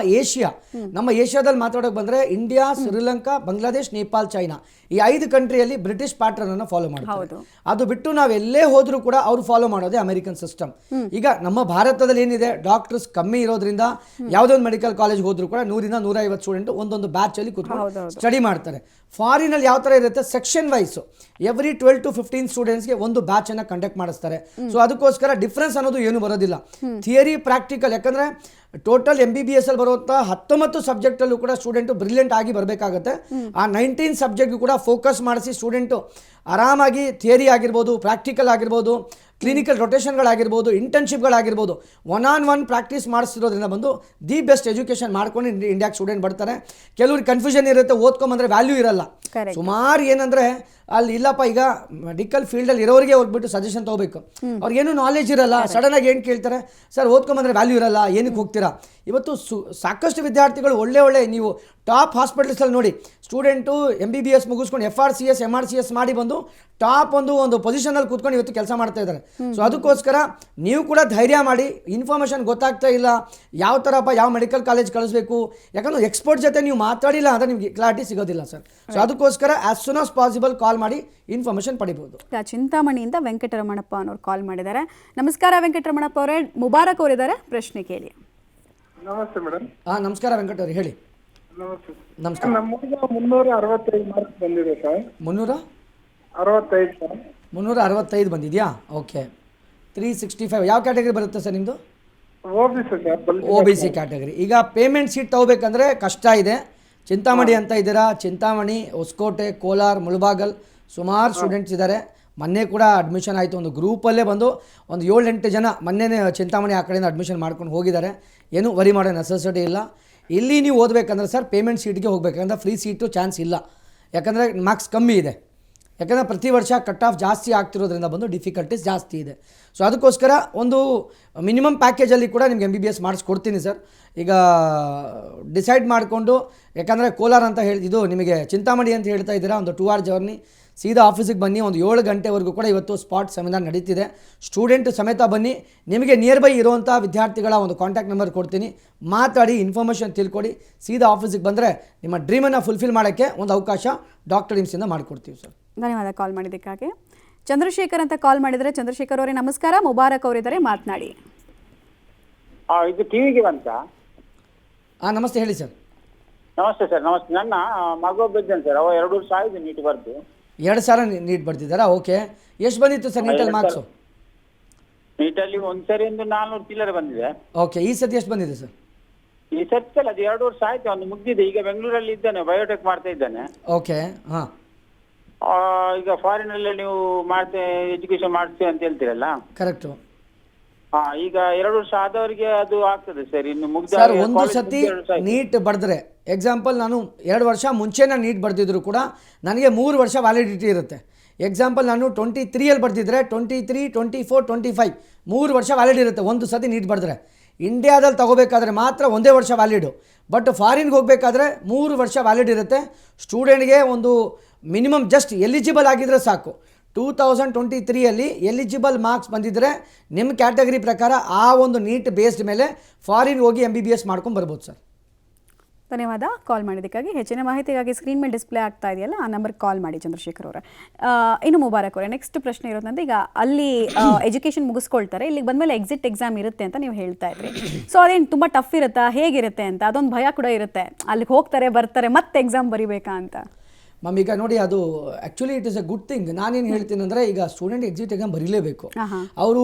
ಏಷ್ಯಾದಲ್ಲಿ ಮಾತಾಡೋಕೆ ಬಂದರೆ ಇಂಡಿಯಾ, ಶ್ರೀಲಂಕಾ, ಬಾಂಗ್ಲಾದೇಶ್, ನೇಪಾಲ್, ಚೈನಾ, ಈ 5 ಕಂಟ್ರಿಯಲ್ಲಿ ಬ್ರಿಟಿಷ್ ಪ್ಯಾಟರ್ನ್ ಅನ್ನು ಫಾಲೋ ಮಾಡ್ತಾರೆ. ಅದು ಬಿಟ್ಟು ನಾವು ಎಲ್ಲೇ ಹೋದ್ರೂ ಕೂಡ ಅವ್ರು ಫಾಲೋ ಮಾಡೋದೇ ಅಮೆರಿಕನ್ ಸಿಸ್ಟಮ್. ಈಗ ನಮ್ಮ ಭಾರತದಲ್ಲಿ ಏನಿದೆ, ಡಾಕ್ಟರ್ಸ್ ಕಮ್ಮಿ ಇರೋದ್ರಿಂದ ಯಾವುದೇ ಒಂದು ಮೆಡಿಕಲ್ ಕಾಲೇಜ್ ಹೋದ್ರು ಕೂಡ 100 ಇಂದ 150 ಸ್ಟೂಡೆಂಟ್ ಒಂದೊಂದು ಬ್ಯಾಚ್ ಅಲ್ಲಿ ಕೂತ್ಕೊಂಡು ಸ್ಟಡಿ ಮಾಡ್ತಾರೆ. ಫಾರಿನಲ್ಲಿ ಯಾವ ಥರ ಇರುತ್ತೆ, ಸೆಕ್ಷನ್ ವೈಸ್ ಎವ್ರಿ 12 to 15 ಸ್ಟೂಡೆಂಟ್ಸ್ಗೆ ಒಂದು ಬ್ಯಾಚ್ ಅನ್ನ ಕಂಡಕ್ಟ್ ಮಾಡಿಸ್ತಾರೆ. ಸೊ ಅದಕ್ಕೋಸ್ಕರ ಡಿಫ್ರೆನ್ಸ್ ಅನ್ನೋದು ಏನು ಬರೋದಿಲ್ಲ. ಥಿಯರಿ, ಪ್ರಾಕ್ಟಿಕಲ್, ಯಾಕಂದ್ರೆ ಟೋಟಲ್ MBBS ಅಲ್ಲಿ ಬರುವಂಥ 19 ಸಬ್ಜೆಕ್ಟಲ್ಲೂ ಕೂಡ ಸ್ಟೂಡೆಂಟು ಬ್ರಿಲಿಯಂಟ್ ಆಗಿ ಬರಬೇಕಾಗತ್ತೆ. ಆ 19 ಸಬ್ಜೆಕ್ಟ್ ಕೂಡ ಫೋಕಸ್ ಮಾಡಿಸಿ ಸ್ಟೂಡೆಂಟು ಆರಾಮಾಗಿ ಥಿಯರಿ ಆಗಿರ್ಬೋದು, ಪ್ರಾಕ್ಟಿಕಲ್ ಆಗಿರ್ಬೋದು, ಕ್ಲಿನಿಕಲ್ ರೊಟೇಷನ್ಗಳಾಗಿರ್ಬೋದು, ಇಂಟರ್ನ್ಶಿಪ್ಗಳಾಗಿರ್ಬೋದು, 1-on-1 ಪ್ರಾಕ್ಟೀಸ್ ಮಾಡಿಸಿರೋದ್ರಿಂದ ಬಂದು ದಿ ಬೆಸ್ಟ್ ಎಜುಕೇಷನ್ ಮಾಡ್ಕೊಂಡು ಇಂಡಿಯಾಗೆ ಸ್ಟೂಡೆಂಟ್ ಬರ್ತಾರೆ. ಕೆಲವ್ರಿಗೆ ಕನ್ಫ್ಯೂಷನ್ ಇರುತ್ತೆ, ಓದ್ಕೊಂಬಂದ್ರೆ ವ್ಯಾಲ್ಯೂ ಇರಲ್ಲ. ಸುಮಾರು ಏನಂದರೆ ಅಲ್ಲಿ ಇಲ್ಲಪ್ಪ, ಈಗ ಮೆಡಿಕಲ್ ಫೀಲ್ಡಲ್ಲಿ ಇರೋರಿಗೆ ಹೋಗ್ಬಿಟ್ಟು ಸಜೆಷನ್ ತೊಗೋಬೇಕು, ಅವ್ರಿಗೇನು ನಾಲೆಜ್ ಇರಲ್ಲ. ಸಡನ್ನಾಗಿ ಏನು ಕೇಳ್ತಾರೆ, ಸರ್ ಓದ್ಕೊಂಬಂದ್ರೆ ವ್ಯಾಲ್ಯೂ ಇರಲ್ಲ, ಏನಕ್ಕೆ ಹೋಗ್ತೀರಾ? ಇವತ್ತು ಸಾಕಷ್ಟು ವಿದ್ಯಾರ್ಥಿಗಳು ಒಳ್ಳೆ ನೀವು ಟಾಪ್ ಹಾಸ್ಪಿಟಲ್ಸಲ್ಲಿ ನೋಡಿ, ಸ್ಟೂಡೆಂಟು MBBS ಮುಗಿಸ್ಕೊಂಡು FRCS MRCS ಮಾಡಿ ಬಂದು ಟಾಪ್ ಒಂದು ಪೊಸಿಷನಲ್ಲಿ ಕೂತ್ಕೊಂಡು ಇವತ್ತು ಕೆಲಸ ಮಾಡ್ತಾ ಇದ್ದಾರೆ. ಸೊ ಅದಕ್ಕೋಸ್ಕರ ನೀವು ಕೂಡ ಧೈರ್ಯ ಮಾಡಿ, ಇನ್ಫಾರ್ಮೇಷನ್ ಗೊತ್ತಾಗ್ತಾ ಇಲ್ಲ, ಯಾವ ಥರಪ್ಪ ಯಾವ ಮೆಡಿಕಲ್ ಕಾಲೇಜ್ ಕಳಿಸ್ಬೇಕು, ಯಾಕಂದ್ರೆ ಎಕ್ಸ್ಪರ್ಟ್ ಜೊತೆ ನೀವು ಮಾತಾಡಿಲ್ಲ ಅಂದರೆ ನಿಮಗೆ ಕ್ಲಾರಿಟಿ ಸಿಗೋದಿಲ್ಲ ಸರ್. ಸೊ ಅದಕ್ಕೋಸ್ಕರ ಆಸ್ ಸೂನ್ ಆಸ್ ಪಾಸಿಬಲ್ ಕಾಲ್ ಮಾಡಿ ಇನ್ಫಾರ್ಮೇಷನ್ ಪಡಿಬಹುದು. ಚಿಂತಾಮಣಿಯಿಂದ ವೆಂಕಟರಮಣಪ್ಪ ಅನ್ನೋರು ಕಾಲ್ ಮಾಡಿದ್ದಾರೆ. ನಮಸ್ಕಾರ ವೆಂಕಟರಮಣಪ್ಪ ಅವರೇ, ಮುಬಾರಕ್ ಅವರಿದ್ದಾರೆ, ಪ್ರಶ್ನೆ ಕೇಳಿ. ನಮಸ್ತೆ ಮೇಡಮ್. ನಮಸ್ಕಾರ ವೆಂಕಟ ಅವ್ರಿ, ಹೇಳಿ. ನಮಸ್ಕಾರ. ನಮಗೆ 365 ಮಾರ್ಕ್ಸ್ ಬಂದಿದೆ ಸರ್. 365 ಸರ್. 365 ಬಂದಿದೆಯಾ? ಓಕೆ. 365 ಯಾವ ಕ್ಯಾಟಗರಿ ಬರುತ್ತೆ ಸರ್ ನಿಮ್ಮದು? OBC category. ಈಗ ಪೇಮೆಂಟ್ ಸೀಟ್ ತಗೋಬೇಕಂದ್ರೆ ಕಷ್ಟ ಇದೆ. ಚಿಂತಾಮಣಿ ಅಂತ ಇದ್ದೀರಾ, ಚಿಂತಾಮಣಿ, ಹೊಸಕೋಟೆ, ಕೋಲಾರ, ಮುಳಬಾಗಲ್ ಸುಮಾರು ಸ್ಟೂಡೆಂಟ್ಸ್ ಇದ್ದಾರೆ. ಮೊನ್ನೆ ಕೂಡ ಅಡ್ಮಿಷನ್ ಆಯಿತು, ಒಂದು ಗ್ರೂಪಲ್ಲೇ ಬಂದು ಒಂದು 7-8 ಜನ ಮೊನ್ನೆ ಚಿಂತಾಮಣಿ ಆ ಕಡೆಯಿಂದ ಅಡ್ಮಿಷನ್ ಮಾಡ್ಕೊಂಡು ಹೋಗಿದ್ದಾರೆ. ಏನು ವರಿ ಮಾಡೋ ನೆಸೆಸಿಟಿ ಇಲ್ಲ. ಇಲ್ಲಿ ನೀವು ಓದಬೇಕಂದ್ರೆ ಸರ್ ಪೇಮೆಂಟ್ ಸೀಟ್ಗೆ ಹೋಗಬೇಕು, ಯಾಕಂದರೆ ಫ್ರೀ ಸೀಟು ಚಾನ್ಸ್ ಇಲ್ಲ, ಯಾಕಂದರೆ ಮಾರ್ಕ್ಸ್ ಕಮ್ಮಿ ಇದೆ. ಯಾಕಂದರೆ ಪ್ರತಿ ವರ್ಷ ಕಟ್ ಆಫ್ ಜಾಸ್ತಿ ಆಗ್ತಿರೋದ್ರಿಂದ ಬಂದು ಡಿಫಿಕಲ್ಟೀಸ್ ಜಾಸ್ತಿ ಇದೆ. ಸೊ ಅದಕ್ಕೋಸ್ಕರ ಒಂದು ಮಿನಿಮಮ್ ಪ್ಯಾಕೇಜಲ್ಲಿ ಕೂಡ ನಿಮ್ಗೆ MBBS ಮಾಡಿಸ್ಕೊಡ್ತೀನಿ ಸರ್. ಈಗ ಡಿಸೈಡ್ ಮಾಡಿಕೊಂಡು, ಯಾಕಂದರೆ ಕೋಲಾರ ಅಂತ ಇದು ನಿಮಗೆ ಚಿಂತಾಮಣಿ ಅಂತ ಹೇಳ್ತಾ ಇದ್ದೀರಾ, ಒಂದು 2 hour ಜರ್ನಿ, ಸೀದಾ ಆಫೀಸಿಗೆ ಬನ್ನಿ. ಒಂದು 7 ಗಂಟೆವರೆಗೂ ಕೂಡ ಇವತ್ತು ಸ್ಪಾಟ್ ಸೆಮಿನಾರ್ ನಡೀತಿದೆ. ಸ್ಟೂಡೆಂಟ್ ಸಮೇತ ಬನ್ನಿ. ನಿಮಗೆ ನಿಯರ್ ಬೈ ಇರುವಂಥ ವಿದ್ಯಾರ್ಥಿಗಳ ಒಂದು ಕಾಂಟ್ಯಾಕ್ಟ್ ನಂಬರ್ ಕೊಡ್ತೀನಿ, ಮಾತಾಡಿ ಇನ್ಫಾರ್ಮೇಷನ್ ತಿಳ್ಕೊಡಿ. ಸೀದಾ ಆಫೀಸಿಗೆ ಬಂದರೆ ನಿಮ್ಮ ಡ್ರೀಮನ್ನು ಫುಲ್ಫಿಲ್ ಮಾಡೋಕ್ಕೆ ಒಂದು ಅವಕಾಶ ಡಾಕ್ಟರ್ ನಿಮ್ಸಿಂದ ಮಾಡಿಕೊಡ್ತೀವಿ ಸರ್. ಧನ್ಯವಾದ ಕಾಲ್ ಮಾಡಿದ್ದಕ್ಕಾಗಿ. ಚಂದ್ರಶೇಖರ್ ಅಂತ ಕಾಲ್ ಮಾಡಿದರೆ, ಚಂದ್ರಶೇಖರ್ ಅವರೇ ನಮಸ್ಕಾರ. ಮುಬಾರಕ್ ಅವರಿದ್ದಾರೆ, ಮಾತನಾಡಿ. ಇದು ಟಿವಿಗೆ ಬಂತ? ನಮಸ್ತೆ, ಹೇಳಿ ಸರ್. ನಮಸ್ತೆ ಸರ್. ನಮಸ್ತೆ. ನನ್ನ ಮಗ ಇದ್ದಾನೆ ಸರ್, ಅವ 2 ವರ್ಷ ಆಯ್ತು ನೀಟ್ ಬರ್ದು. 2,000 ನೀಟ್ ಬರ್ತಿದ್ದಾರಾ? ಓಕೆ. ಎಷ್ಟು ಬಂದಿತ್ತು ಸರ್ ನೀಟಲ್ಲಿ ಮಾರ್ಕ್ಸು? ನೀಟಲ್ಲಿ ಒಂದ್ಸರಿ 400 ಚಿಲ್ಲರೆ ಬಂದಿದೆ. ಓಕೆ. ಈ ಸತಿ ಎಷ್ಟು ಬಂದಿದೆ ಸರ್? ಈ ಸರ್ತಿ ಅಲ್ಲ, ಅದು 2 ವರ್ಷ ಆಯ್ತು, ಒಂದು ಮುಗ್ದಿದೆ. ಈಗ ಬೆಂಗಳೂರಲ್ಲಿ ಇದ್ದಾನೆ, ಬಯೋಟೆಕ್ ಮಾಡ್ತಾ ಇದ್ದಾನೆ. ಓಕೆ. ಹಾಂ. ಈಗ ಫಾರಿನಲ್ಲೇ ನೀವು ಎಜುಕೇಶನ್ ಮಾಡ್ತೀವಿ ಅಂತ ಹೇಳ್ತೀರಲ್ಲ? ಕರೆಕ್ಟು. ಈಗ 2 ವರ್ಷ ಆದವರಿಗೆ ಅದು ಆಗ್ತದೆ ಸರ್. ಇನ್ನು ಮುಗ್ದ ಸರ್, ಒಂದು ಸತಿ ನೀಟ್ ಬರೆದ್ರೆ, ಎಕ್ಸಾಂಪಲ್ ನಾನು 2 ವರ್ಷ ಮುಂಚೆ ನಾನು ನೀಟ್ ಬರೆದಿದ್ರು ಕೂಡ ನನಗೆ 3 ವರ್ಷ ವ್ಯಾಲಿಡಿಟಿ ಇರುತ್ತೆ. ಎಕ್ಸಾಂಪಲ್ ನಾನು 23 ಬರೆದಿದ್ರೆ 23, 24, 25 3 ವರ್ಷ ವ್ಯಾಲಿಡ್ ಇರುತ್ತೆ ಒಂದು ಸತಿ ನೀಟ್ ಬರೆದ್ರೆ. ಇಂಡಿಯಾದಲ್ಲಿ ತಗೋಬೇಕಾದ್ರೆ ಮಾತ್ರ ಒಂದೇ ವರ್ಷ ವ್ಯಾಲಿಡು, ಬಟ್ ಫಾರಿನ್ಗೆ ಹೋಗಬೇಕಾದ್ರೆ 3 ವರ್ಷ ವ್ಯಾಲಿಡ್ ಇರುತ್ತೆ. ಸ್ಟೂಡೆಂಟ್ಗೆ ಒಂದು ಮಿನಿಮಮ್ ಜಸ್ಟ್ ಎಲಿಜಿಬಲ್ ಆಗಿದ್ರೆ ಸಾಕು. 2023 ಎಲಿಜಿಬಲ್ ಮಾರ್ಕ್ಸ್ ಬಂದಿದ್ದರೆ ನಿಮ್ಮ ಕ್ಯಾಟಗರಿ ಪ್ರಕಾರ ಆ ಒಂದು ನೀಟ್ ಬೇಸ್ಡ್ ಮೇಲೆ ಫಾರಿನ್ಗೆ ಹೋಗಿ MBBS ಮಾಡ್ಕೊಂಡು ಬರ್ಬೋದು ಸರ್. ಧನ್ಯವಾದ ಕಾಲ್ ಮಾಡಿದ್ದಕ್ಕಾಗಿ. ಹೆಚ್ಚಿನ ಮಾಹಿತಿಗಾಗಿ ಸ್ಕ್ರೀನ್ ಮೇಲೆ ಡಿಸ್ಪ್ಲೇ ಆಗ್ತಾ ಇದೆಯಲ್ಲ, ಆ ನಂಬರ್ಗೆ ಕಾಲ್ ಮಾಡಿ ಚಂದ್ರಶೇಖರ್ ಅವರೇ. ಇನ್ನು ಮುಬಾರಕ್ ಅವರೇ, ನೆಕ್ಸ್ಟ್ ಪ್ರಶ್ನೆ ಇರೋದಂದ್ರೆ, ಈಗ ಅಲ್ಲಿ ಎಜುಕೇಷನ್ ಮುಗಿಸ್ಕೊಳ್ತಾರೆ, ಇಲ್ಲಿಗೆ ಬಂದಮೇಲೆ ಎಕ್ಸಾಮ್ ಇರುತ್ತೆ ಅಂತ ನೀವು ಹೇಳ್ತಾ ಇದ್ರಿ. ಸೊ ಅದೇನು ತುಂಬ ಟಫ್ ಇರುತ್ತಾ, ಹೇಗಿರುತ್ತೆ ಅಂತ ಅದೊಂದು ಭಯ ಕೂಡ ಇರುತ್ತೆ. ಅಲ್ಲಿಗೆ ಹೋಗ್ತಾರೆ, ಬರ್ತಾರೆ, ಮತ್ತೆ ಎಕ್ಸಾಮ್ ಬರೀಬೇಕಾ ಅಂತ. ಮ್ಯಾಮ್ ಈಗ ನೋಡಿ, ಅದು actually it is A good thing. ನಾನೇನು ಹೇಳ್ತೀನಿ ಅಂದರೆ, ಈಗ ಸ್ಟೂಡೆಂಟ್ ಎಕ್ಸಾಮ್ ಬರೀಲೇಬೇಕು. ಅವರು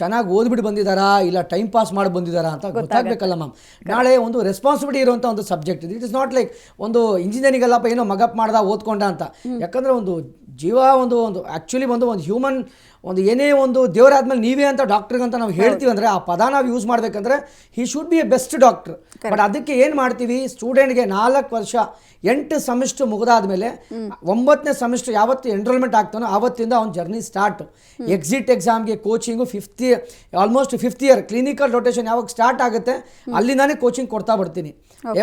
ಚೆನ್ನಾಗಿ ಓದ್ಬಿಟ್ಟು ಬಂದಿದ್ದಾರಾ ಇಲ್ಲ ಟೈಮ್ ಪಾಸ್ ಮಾಡಿ ಬಂದಿದ್ದಾರಾ ಅಂತ ಗೊತ್ತಾಗಬೇಕಲ್ಲ ಮ್ಯಾಮ್. ನಾಳೆ ಒಂದು ರೆಸ್ಪಾನ್ಸಿಬಿಲಿಟಿ ಇರುವಂಥ ಒಂದು ಸಬ್ಜೆಕ್ಟ್ ಇದು. ಇಟ್ ಇಸ್ ನಾಟ್ ಲೈಕ್ ಒಂದು ಇಂಜಿನಿಯರಿಂಗ್ ಅಲ್ಲಪ್ಪ ಏನೋ ಮಗಪ್ ಮಾಡ್ದ ಓದ್ಕೊಂಡ ಅಂತ. ಯಾಕಂದರೆ ಒಂದು ಜೀವ ಒಂದು ಆ್ಯಕ್ಚುಲಿ ಒಂದು ಹ್ಯೂಮನ್ ಒಂದು ಏನೇ ಒಂದು ದೇವರಾದ್ಮೇಲೆ ನೀವೇ ಅಂತ ಡಾಕ್ಟ್ರಿಗೆ ಅಂತ ನಾವು ಹೇಳ್ತೀವಿ ಅಂದರೆ, ಆ ಪದ ನಾವು ಯೂಸ್ ಮಾಡಬೇಕಂದ್ರೆ he should be A best doctor. But ಅದಕ್ಕೆ ಏನು ಮಾಡ್ತೀವಿ, ಸ್ಟೂಡೆಂಟ್ಗೆ 4 ವರ್ಷ 8 ಸೆಮಿಸ್ಟರ್ ಮುಗಿದಾದ್ಮೇಲೆ 9ನೇ ಸೆಮಿಸ್ಟರ್ ಯಾವತ್ತು ಎನ್ರೋಲ್ಮೆಂಟ್ ಆಗ್ತಾನೋ ಆವತ್ತಿಂದ ಅವ್ನ ಜರ್ನಿ ಸ್ಟಾರ್ಟ್. ಎಕ್ಸಾಮ್ಗೆ coaching almost 5th year clinical rotation ಯಾವಾಗ ಸ್ಟಾರ್ಟ್ ಆಗುತ್ತೆ ಅಲ್ಲಿಂದಾನೇ ಕೋಚಿಂಗ್ ಕೊಡ್ತಾ ಬರ್ತೀನಿ.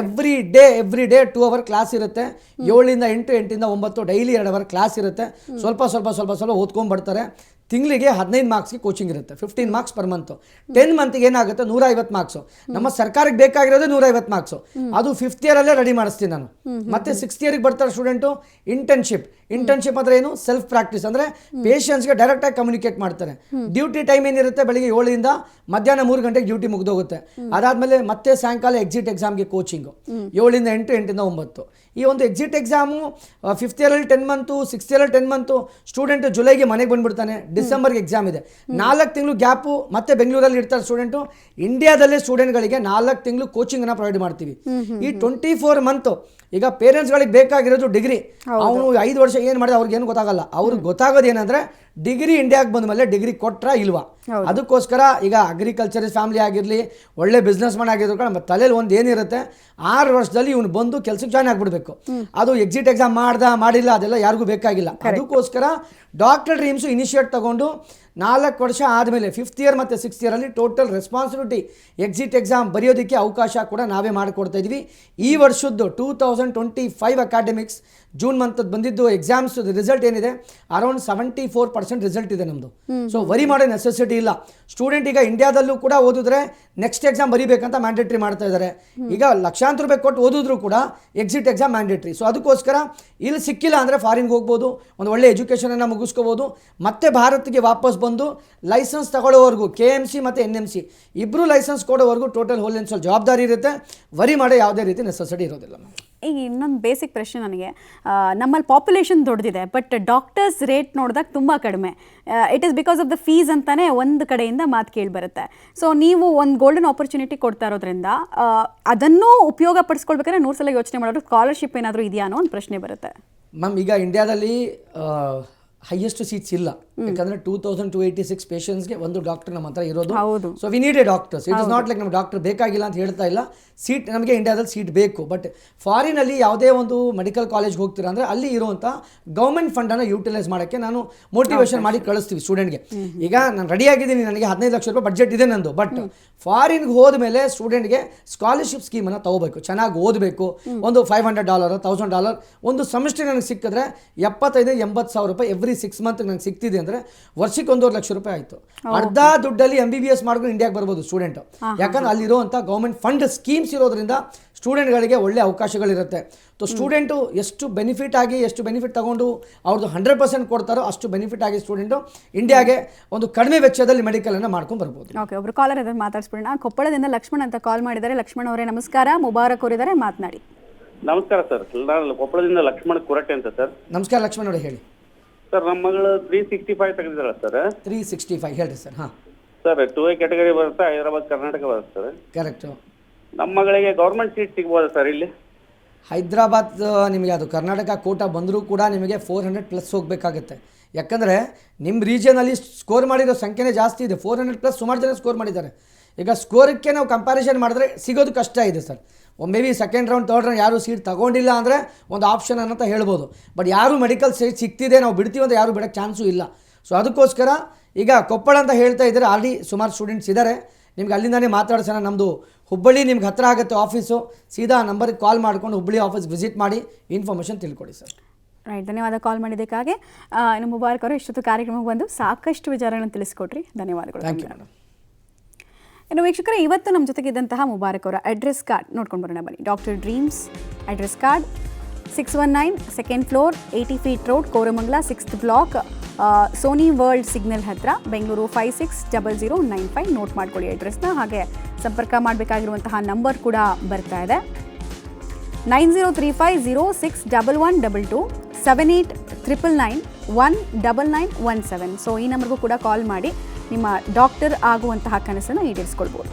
ಎವ್ರಿ ಡೇ 2 ಅವರ್ ಕ್ಲಾಸ್ ಇರುತ್ತೆ. 7ರಿಂದ 8, 8ರಿಂದ 9 ಡೈಲಿ 2 ಅವರ್ ಕ್ಲಾಸ್ ಇರುತ್ತೆ. ಸ್ವಲ್ಪ ಓದ್ಕೊಂಡು ಬರ್ತಾರೆ. ತಿಂಗಳಿಗೆ 15 ಮಾರ್ಕ್ಸ್ಗೆ ಕೋಚಿಂಗ್ ಇರುತ್ತೆ. 15 ಮಾರ್ಕ್ಸ್ ಪರ್ ಮಂತು. 10 ಮಂತ್ಗೆ ಏನಾಗುತ್ತೆ 150 ಮಾರ್ಕ್ಸು. ನಮ್ಮ ಸರ್ಕಾರಕ್ಕೆ ಬೇಕಾಗಿರೋದೇ 150 ಮಾರ್ಕ್ಸು. ಅದು 5th ಇಯರಲ್ಲೇ ರೆಡಿ ಮಾಡಿಸ್ತೀನಿ ನಾನು. ಮತ್ತೆ 6th ಇಯರಿಗೆ ಬರ್ತಾರೆ ಸ್ಟೂಡೆಂಟು. ಇಂಟರ್ನ್ಶಿಪ್ ಅಂದರೆ ಏನು, ಸೆಲ್ಫ್ ಪ್ರಾಕ್ಟೀಸ್ ಅಂದರೆ ಪೇಷನ್ಸ್ಗೆ ಡೈರೆಕ್ಟಾಗಿ ಕಮ್ಯುನಿಕೇಟ್ ಮಾಡ್ತಾರೆ. ಡ್ಯೂಟಿ ಟೈಮ್ ಏನಿರುತ್ತೆ, ಬೆಳಿಗ್ಗೆ 7ರಿಂದ ಮಧ್ಯಾಹ್ನ 3 ಗಂಟೆಗೆ ಡ್ಯೂಟಿ ಮುಗಿದೋಗುತ್ತೆ. ಅದಾದಮೇಲೆ ಮತ್ತೆ ಸಾಯಂಕಾಲ ಎಕ್ಸಾಮ್ಗೆ ಕೋಚಿಂಗು 7ರಿಂದ 8, 8ರಿಂದ 9. ಈ ಒಂದು ಎಕ್ಸಾಮು 5th ಇಯರಲ್ಲಿ 10 ಮಂತು, 6th ಇಯರಲ್ಲಿ 10 ಮಂತು. ಸ್ಟೂಡೆಂಟು ಜುಲೈಗೆ ಮನೆಗೆ ಬಂದುಬಿಡ್ತಾನೆ, ಡಿಸೆಂಬರ್ಗೆ ಎಕ್ಸಾಮ್ ಇದೆ. 4 ತಿಂಗಳು ಗ್ಯಾಪು. ಮತ್ತೆ ಬೆಂಗಳೂರಲ್ಲಿ ಇರ್ತಾರೆ ಸ್ಟೂಡೆಂಟು. ಇಂಡಿಯಾದಲ್ಲೇ ಸ್ಟೂಡೆಂಟ್ಗಳಿಗೆ 4 ತಿಂಗಳು ಕೋಚಿಂಗನ್ನು ಪ್ರೊವೈಡ್ ಮಾಡ್ತೀವಿ. ಈ 24 ಮಂತು ಈಗ ಪೇರೆಂಟ್ಸ್ಗಳಿಗೆ ಬೇಕಾಗಿರೋದು ಡಿಗ್ರಿ. ಅವನು 5 ವರ್ಷ ಏನು ಮಾಡಿದೆ ಅವ್ರಿಗೆ ಏನು ಗೊತ್ತಾಗಲ್ಲ. ಅವ್ರಿಗೆ ಗೊತ್ತಾಗೋದು ಏನಂದರೆ ಡಿಗ್ರಿ ಇಂಡಿಯಾಗೆ ಬಂದ ಮೇಲೆ ಡಿಗ್ರಿ ಕೊಟ್ರಾ ಇಲ್ವಾ. ಅದಕ್ಕೋಸ್ಕರ ಈಗ ಅಗ್ರಿಕಲ್ಚರ್ ಫ್ಯಾಮಿಲಿ ಆಗಿರಲಿ, ಒಳ್ಳೆ ಬಿಸ್ನೆಸ್ ಮ್ಯಾನ್ ಆಗಿದ್ರು ಕೂಡ ತಲೆಯಲ್ಲಿ ಒಂದು ಏನಿರುತ್ತೆ, 6 ವರ್ಷದಲ್ಲಿ ಇವನು ಬಂದು ಕೆಲಸಕ್ಕೆ ಜಾಯ್ನ್ ಆಗಿಬಿಡ್ಬೇಕು. ಅದು ಎಕ್ಸಾಮ್ ಮಾಡಿಲ್ಲ ಅದೆಲ್ಲ ಯಾರಿಗೂ ಬೇಕಾಗಿಲ್ಲ. ಅದಕ್ಕೋಸ್ಕರ ಡಾಕ್ಟರ್ ಡ್ರೀಮ್ಸು ಇನಿಷಿಯೇಟ್ ತಗೊಂಡು 4 ವರ್ಷ ಆದಮೇಲೆ 5th ಇಯರ್ ಮತ್ತು 6th ಇಯರಲ್ಲಿ ಟೋಟಲ್ ರೆಸ್ಪಾನ್ಸಿಬಿಲಿಟಿ ಎಕ್ಸಾಮ್ ಬರೆಯೋದಕ್ಕೆ ಅವಕಾಶ ಕೂಡ ನಾವೇ ಮಾಡಿಕೊಡ್ತಾ ಇದ್ವಿ. ಈ ವರ್ಷದ್ದು 2025 ಅಕಾಡೆಮಿಕ್ಸ್ ಜೂನ್ ಮಂತದ್ದು ಬಂದಿದ್ದು ಎಕ್ಸಾಮ್ಸ್ ರಿಸಲ್ಟ್ ಏನಿದೆ, ಅರೌಂಡ್ 74% ರಿಸಲ್ಟ್ ಇದೆ ನಮ್ಮದು. ಸೊ ವರಿ ಮಾಡೋ ನೆಸೆಸಿಟಿ ಇಲ್ಲ. ಸ್ಟೂಡೆಂಟ್ ಈಗ ಇಂಡಿಯಾದಲ್ಲೂ ಕೂಡ ಓದಿದ್ರೆ ನೆಕ್ಸ್ಟ್ ಎಕ್ಸಾಮ್ ಬರೀಬೇಕಂತ ಮ್ಯಾಂಡೇಟ್ರಿ ಮಾಡ್ತಾ ಇದ್ದಾರೆ. ಈಗ ಲಕ್ಷಾಂತರ ರೂಪಾಯಿ ಕೊಟ್ಟು ಓದಿದ್ರು ಕೂಡ ಎಕ್ಸಾಮ್ ಮ್ಯಾಂಡೇಟ್ರಿ. ಸೊ ಅದಕ್ಕೋಸ್ಕರ ಇಲ್ಲಿ ಸಿಕ್ಕಿಲ್ಲ ಅಂದರೆ ಫಾರಿನ್ಗೆ ಹೋಗ್ಬೋದು, ಒಂದು ಒಳ್ಳೆ ಎಜುಕೇಷನನ್ನು ಮುಗಿಸ್ಕೋಬೋದು. ಮತ್ತೆ ಭಾರತಕ್ಕೆ ವಾಪಸ್ ಬಂದು ಲೈಸೆನ್ಸ್ ತಗೊಳ್ಳೋವರೆಗೂ KMC ಮತ್ತು NMC ಇಬ್ಬರು licence ಕೊಡೋವರೆಗೂ total hole and soul ಜವಾಬ್ದಾರಿ ಇರುತ್ತೆ. ವರಿ ಮಾಡೋ ಯಾವುದೇ ರೀತಿ ನೆಸೆಸಿಟಿ ಇರೋದಿಲ್ಲ. ಈಗ ಇನ್ನೊಂದು ಬೇಸಿಕ್ ಪ್ರಶ್ನೆ ನನಗೆ, ನಮ್ಮಲ್ಲಿ ಪಾಪ್ಯುಲೇಷನ್ ದೊಡ್ಡದಿದೆ, ಬಟ್ ಡಾಕ್ಟರ್ಸ್ ರೇಟ್ ನೋಡಿದಾಗ ತುಂಬ ಕಡಿಮೆ. It is because of the fees ಅಂತಲೇ ಒಂದು ಕಡೆಯಿಂದ ಮಾತು ಕೇಳಿ ಬರುತ್ತೆ. ಸೊ ನೀವು ಒಂದು ಗೋಲ್ಡನ್ ಆಪರ್ಚುನಿಟಿ ಕೊಡ್ತಾ ಇರೋದ್ರಿಂದ ಅದನ್ನು ಉಪಯೋಗ ಪಡಿಸ್ಕೊಳ್ಬೇಕಾದ್ರೆ 100 ಸಲ ಯೋಚನೆ ಮಾಡೋದು, ಸ್ಕಾಲರ್ಶಿಪ್ ಏನಾದರೂ ಇದೆಯಾ ಅನ್ನೋ ಒಂದು ಪ್ರಶ್ನೆ ಬರುತ್ತೆ. ಮ್ಯಾಮ್ ಈಗ ಇಂಡಿಯಾದಲ್ಲಿ ಹೈಯೆಸ್ಟ್ ಸೀಟ್ಸ್ ಇಲ್ಲ. ಯಾಕಂದರೆ 2286 ಪೇಷಂಟ್ಸ್ಗೆ ಒಂದು ಡಾಕ್ಟರ್ ನಮ್ಮ ಹತ್ರ ಇರೋದು. So we need A doctors. It is not like ನಮ್ಮ ಡಾಕ್ಟರ್ ಬೇಕಾಗಿಲ್ಲ ಅಂತ ಹೇಳ್ತಾ ಇಲ್ಲ. ಸೀಟ್ ನಮಗೆ ಇಂಡಿಯಾದಲ್ಲಿ ಸೀಟ್ ಬೇಕು. ಬಟ್ ಫಾರಿನಲ್ಲಿ ಯಾವುದೇ ಒಂದು ಮೆಡಿಕಲ್ ಕಾಲೇಜ್ಗೆ ಹೋಗ್ತೀರಾ ಅಂದರೆ ಅಲ್ಲಿ ಇರುವಂಥ ಗೌರ್ಮೆಂಟ್ ಫಂಡನ್ನು ಯೂಟಿಲೈಸ್ ಮಾಡೋಕ್ಕೆ ನಾನು ಮೋಟಿವೇಶನ್ ಮಾಡಿ ಕಳಿಸ್ತೀವಿ ಸ್ಟೂಡೆಂಟ್ಗೆ. ಈಗ ನಾನು ರೆಡಿಯಾಗಿದ್ದೀನಿ, ನನಗೆ 15 ಲಕ್ಷ ರೂಪಾಯಿ ಬಡ್ಜೆಟ್ ಇದೆ ನಂದು. ಬಟ್ ಫಾರಿನ್ಗೆ ಹೋದ ಮೇಲೆ ಸ್ಟೂಡೆಂಟ್ಗೆ ಸ್ಕಾಲರ್ಶಿಪ್ ಸ್ಕೀಮನ್ನು ತೊಗೋಬೇಕು. ಚೆನ್ನಾಗಿ ಓದಬೇಕು. ಒಂದು $500, $1000 ಒಂದು ಸೆಮಿಸ್ಟರ್ ನನಗೆ ಸಿಕ್ಕಿದ್ರೆ 75-80 ಸಾವಿರ ರೂಪಾಯಿ ಎವ್ರಿ 6 ಮಂತ್ ನನಗೆ ಸಿಗ್ತಿದೆ ಅಂದರೆ ವರ್ಷಕ್ಕೆ 1.5 ಲಕ್ಷ ರೂಪಾಯಿ ಆಯಿತು. ಅರ್ಧ ದುಡ್ಡಲ್ಲಿ MBBS ಮಾಡ್ಕೊಂಡು ಇಂಡಿಯಾಗೆ ಬರ್ಬೋದು ಸ್ಟೂಡೆಂಟ್. ಯಾಕಂದ್ರೆ ಅಲ್ಲಿರುವಂಥ ಗೌರ್ಮೆಂಟ್ ಫಂಡ್ ಸ್ಕೀಮ್ಸ್ ಇರೋದ್ರಿಂದ ಸ್ಟೂಡೆಂಟ್ಗಳಿಗೆ ಒಳ್ಳೆ ಅವಕಾಶಗಳಿರುತ್ತೆ. ಸೊ ಸ್ಟೂಡೆಂಟು ಎಷ್ಟು ಬೆನಿಫಿಟ್ ತಗೊಂಡು ಅವ್ರದ್ದು 100% ಕೊಡ್ತಾರೋ ಅಷ್ಟು ಬೆನಿಫಿಟ್ ಆಗಿ ಸ್ಟೂಡೆಂಟು ಇಂಡಿಯಾಗೆ ಒಂದು ಕಡಿಮೆ ವೆಚ್ಚದಲ್ಲಿ ಮೆಡಿಕಲನ್ನು ಮಾಡ್ಕೊಂಡು ಬರ್ಬೋದು. ಓಕೆ, ಒಬ್ರು ಕಾಲರ್ ಅದನ್ನು ಮಾತಾಡ್ಸ್ಬಿಡೋಣ. ಕೊಪ್ಪಳದಿಂದ ಲಕ್ಷ್ಮಣ್ ಅಂತ ಕಾಲ್ ಮಾಡಿದ್ದಾರೆ. ಲಕ್ಷ್ಮಣ್ ಅವರೇ ನಮಸ್ಕಾರ. ಮುಬಾರಕ್ ಅವರಿದ್ದಾರೆ, ಮಾತನಾಡಿ. ನಮಸ್ಕಾರ ಸರ್, ನಾನು ಕೊಪ್ಪಳದಿಂದ ಲಕ್ಷ್ಮಣ್ ಕುರಟೆ ಅಂತ ಸರ್. ನಮಸ್ಕಾರ ಲಕ್ಷ್ಮಣ್ ಅವರೇ, ಹೇಳಿ ಸರ್. ನಮ್ಮ ಮಗಳು 365 ತೆಗೆದಿದ್ದಾಳೆ ಸರ್. 365 ಹೇಳ್ರಿ ಸರ್. ಹಾಂ ಸರ್, 2A ಕ್ಯಾಟಗರಿ ಬರುತ್ತೆ, ಹೈದರಾಬಾದ್ ಕರ್ನಾಟಕ ಬರುತ್ತೆ ಸರ್. ಕರೆಕ್ಟು. ನಮ್ಮ ಮಗಳಿಗೆ ಗೌರ್ಮೆಂಟ್ ಸೀಟ್ ಸಿಗ್ಬೋದಾ ಸರ್ ಇಲ್ಲಿ? ಹೈದರಾಬಾದ್ ನಿಮಗೆ ಅದು ಕರ್ನಾಟಕ ಕೋಟಾ ಬಂದರೂ ಕೂಡ ನಿಮಗೆ 400+ ಹೋಗಬೇಕಾಗುತ್ತೆ. ಯಾಕಂದರೆ ನಿಮ್ಮ ರೀಜನಲ್ಲಿ ಸ್ಕೋರ್ ಮಾಡಿರೋ ಸಂಖ್ಯೆನೇ ಜಾಸ್ತಿ ಇದೆ. 400+ ಸುಮಾರು ಜನ ಸ್ಕೋರ್ ಮಾಡಿದ್ದಾರೆ. ಈಗ ಸ್ಕೋರಕ್ಕೆ ನಾವು ಕಂಪ್ಯಾರಿಸನ್ ಮಾಡಿದ್ರೆ ಸಿಗೋದು ಕಷ್ಟ ಇದೆ sir. May be second round third round ಯಾರು ಸೀಟ್ ತಗೊಂಡಿಲ್ಲ ಅಂದರೆ ಒಂದು ಆಪ್ಷನ್ ಅಂತ ಹೇಳ್ಬೋದು. ಬಟ್ ಯಾರು ಮೆಡಿಕಲ್ ಸೀಟ್ ಸಿಗ್ತಿದೆ ನಾವು ಬಿಡ್ತೀವಿ ಅಂತ ಯಾರು ಬಿಡೋಕ್ಕೆ ಚಾನ್ಸು ಇಲ್ಲ. ಸೊ ಅದಕ್ಕೋಸ್ಕರ ಈಗ ಕೊಪ್ಪಳ ಅಂತ ಹೇಳ್ತಾ ಇದ್ದಾರೆ, ಆಲ್ರೆಡಿ ಸುಮಾರು ಸ್ಟೂಡೆಂಟ್ಸ್ ಇದ್ದಾರೆ. ನಿಮ್ಗೆ ಅಲ್ಲಿಂದನೇ ಮಾತಾಡ್ಸೋಣ. ನಮ್ಮದು ಹುಬ್ಬಳ್ಳಿ ನಿಮ್ಗೆ ಹತ್ತಿರ ಆಗುತ್ತೆ ಆಫೀಸು. ಸೀದಾ ನಂಬರ್ಗೆ ಕಾಲ್ ಮಾಡ್ಕೊಂಡು ಹುಬ್ಬಳ್ಳಿ ಆಫೀಸ್ ವಿಸಿಟ್ ಮಾಡಿ ಇನ್ಫಾರ್ಮೇಷನ್ ತಿಳ್ಕೊಡಿ ಸರ್. ರೈಟ್, ಧನ್ಯವಾದ ಕಾಲ್ ಮಾಡಿದ್ದಕ್ಕಾಗಿ. ಇನ್ನು ಮುಬಾರಕ್ ಅವರು ಇಷ್ಟೊತ್ತು ಕಾರ್ಯಕ್ರಮಕ್ಕೆ ಬಂದು ಸಾಕಷ್ಟು ವಿಚಾರಗಳನ್ನು ತಿಳಿಸ್ಕೊಟ್ರಿ. ಧನ್ಯವಾದಗಳು. Thank you madam. ಇನ್ನು ವೀಕ್ಷಕರೇ, ಇವತ್ತು ನಮ್ಮ ಜೊತೆಗಿದ್ದಂತಹ ಮುಬಾರಕ್ ಅವರ ಅಡ್ರೆಸ್ ಕಾರ್ಡ್ ನೋಡ್ಕೊಂಡು ಬರೋಣ ಬನ್ನಿ. Doctor dreams address card 619 2nd floor 80 feet road, Koramangala 6th block, Sony world signal ಹತ್ರ, ಬೆಂಗಳೂರು 560095. ನೋಟ್ ಮಾಡ್ಕೊಳ್ಳಿ ಅಡ್ರೆಸ್ನ. ಹಾಗೆ ಸಂಪರ್ಕ ಮಾಡಬೇಕಾಗಿರುವಂತಹ ನಂಬರ್ ಕೂಡ ಬರ್ತಾ ಇದೆ 9035061122 7899919917. ಸೊ ಈ ನಂಬರ್ಗೂ ಕೂಡ ಕಾಲ್ ಮಾಡಿ ನಿಮ್ಮ ಡಾಕ್ಟರ್ ಆಗುವಂತಹ ಕನಸನ್ನು ಈಡೇರಿಸ್ಕೊಳ್ಬೋದು.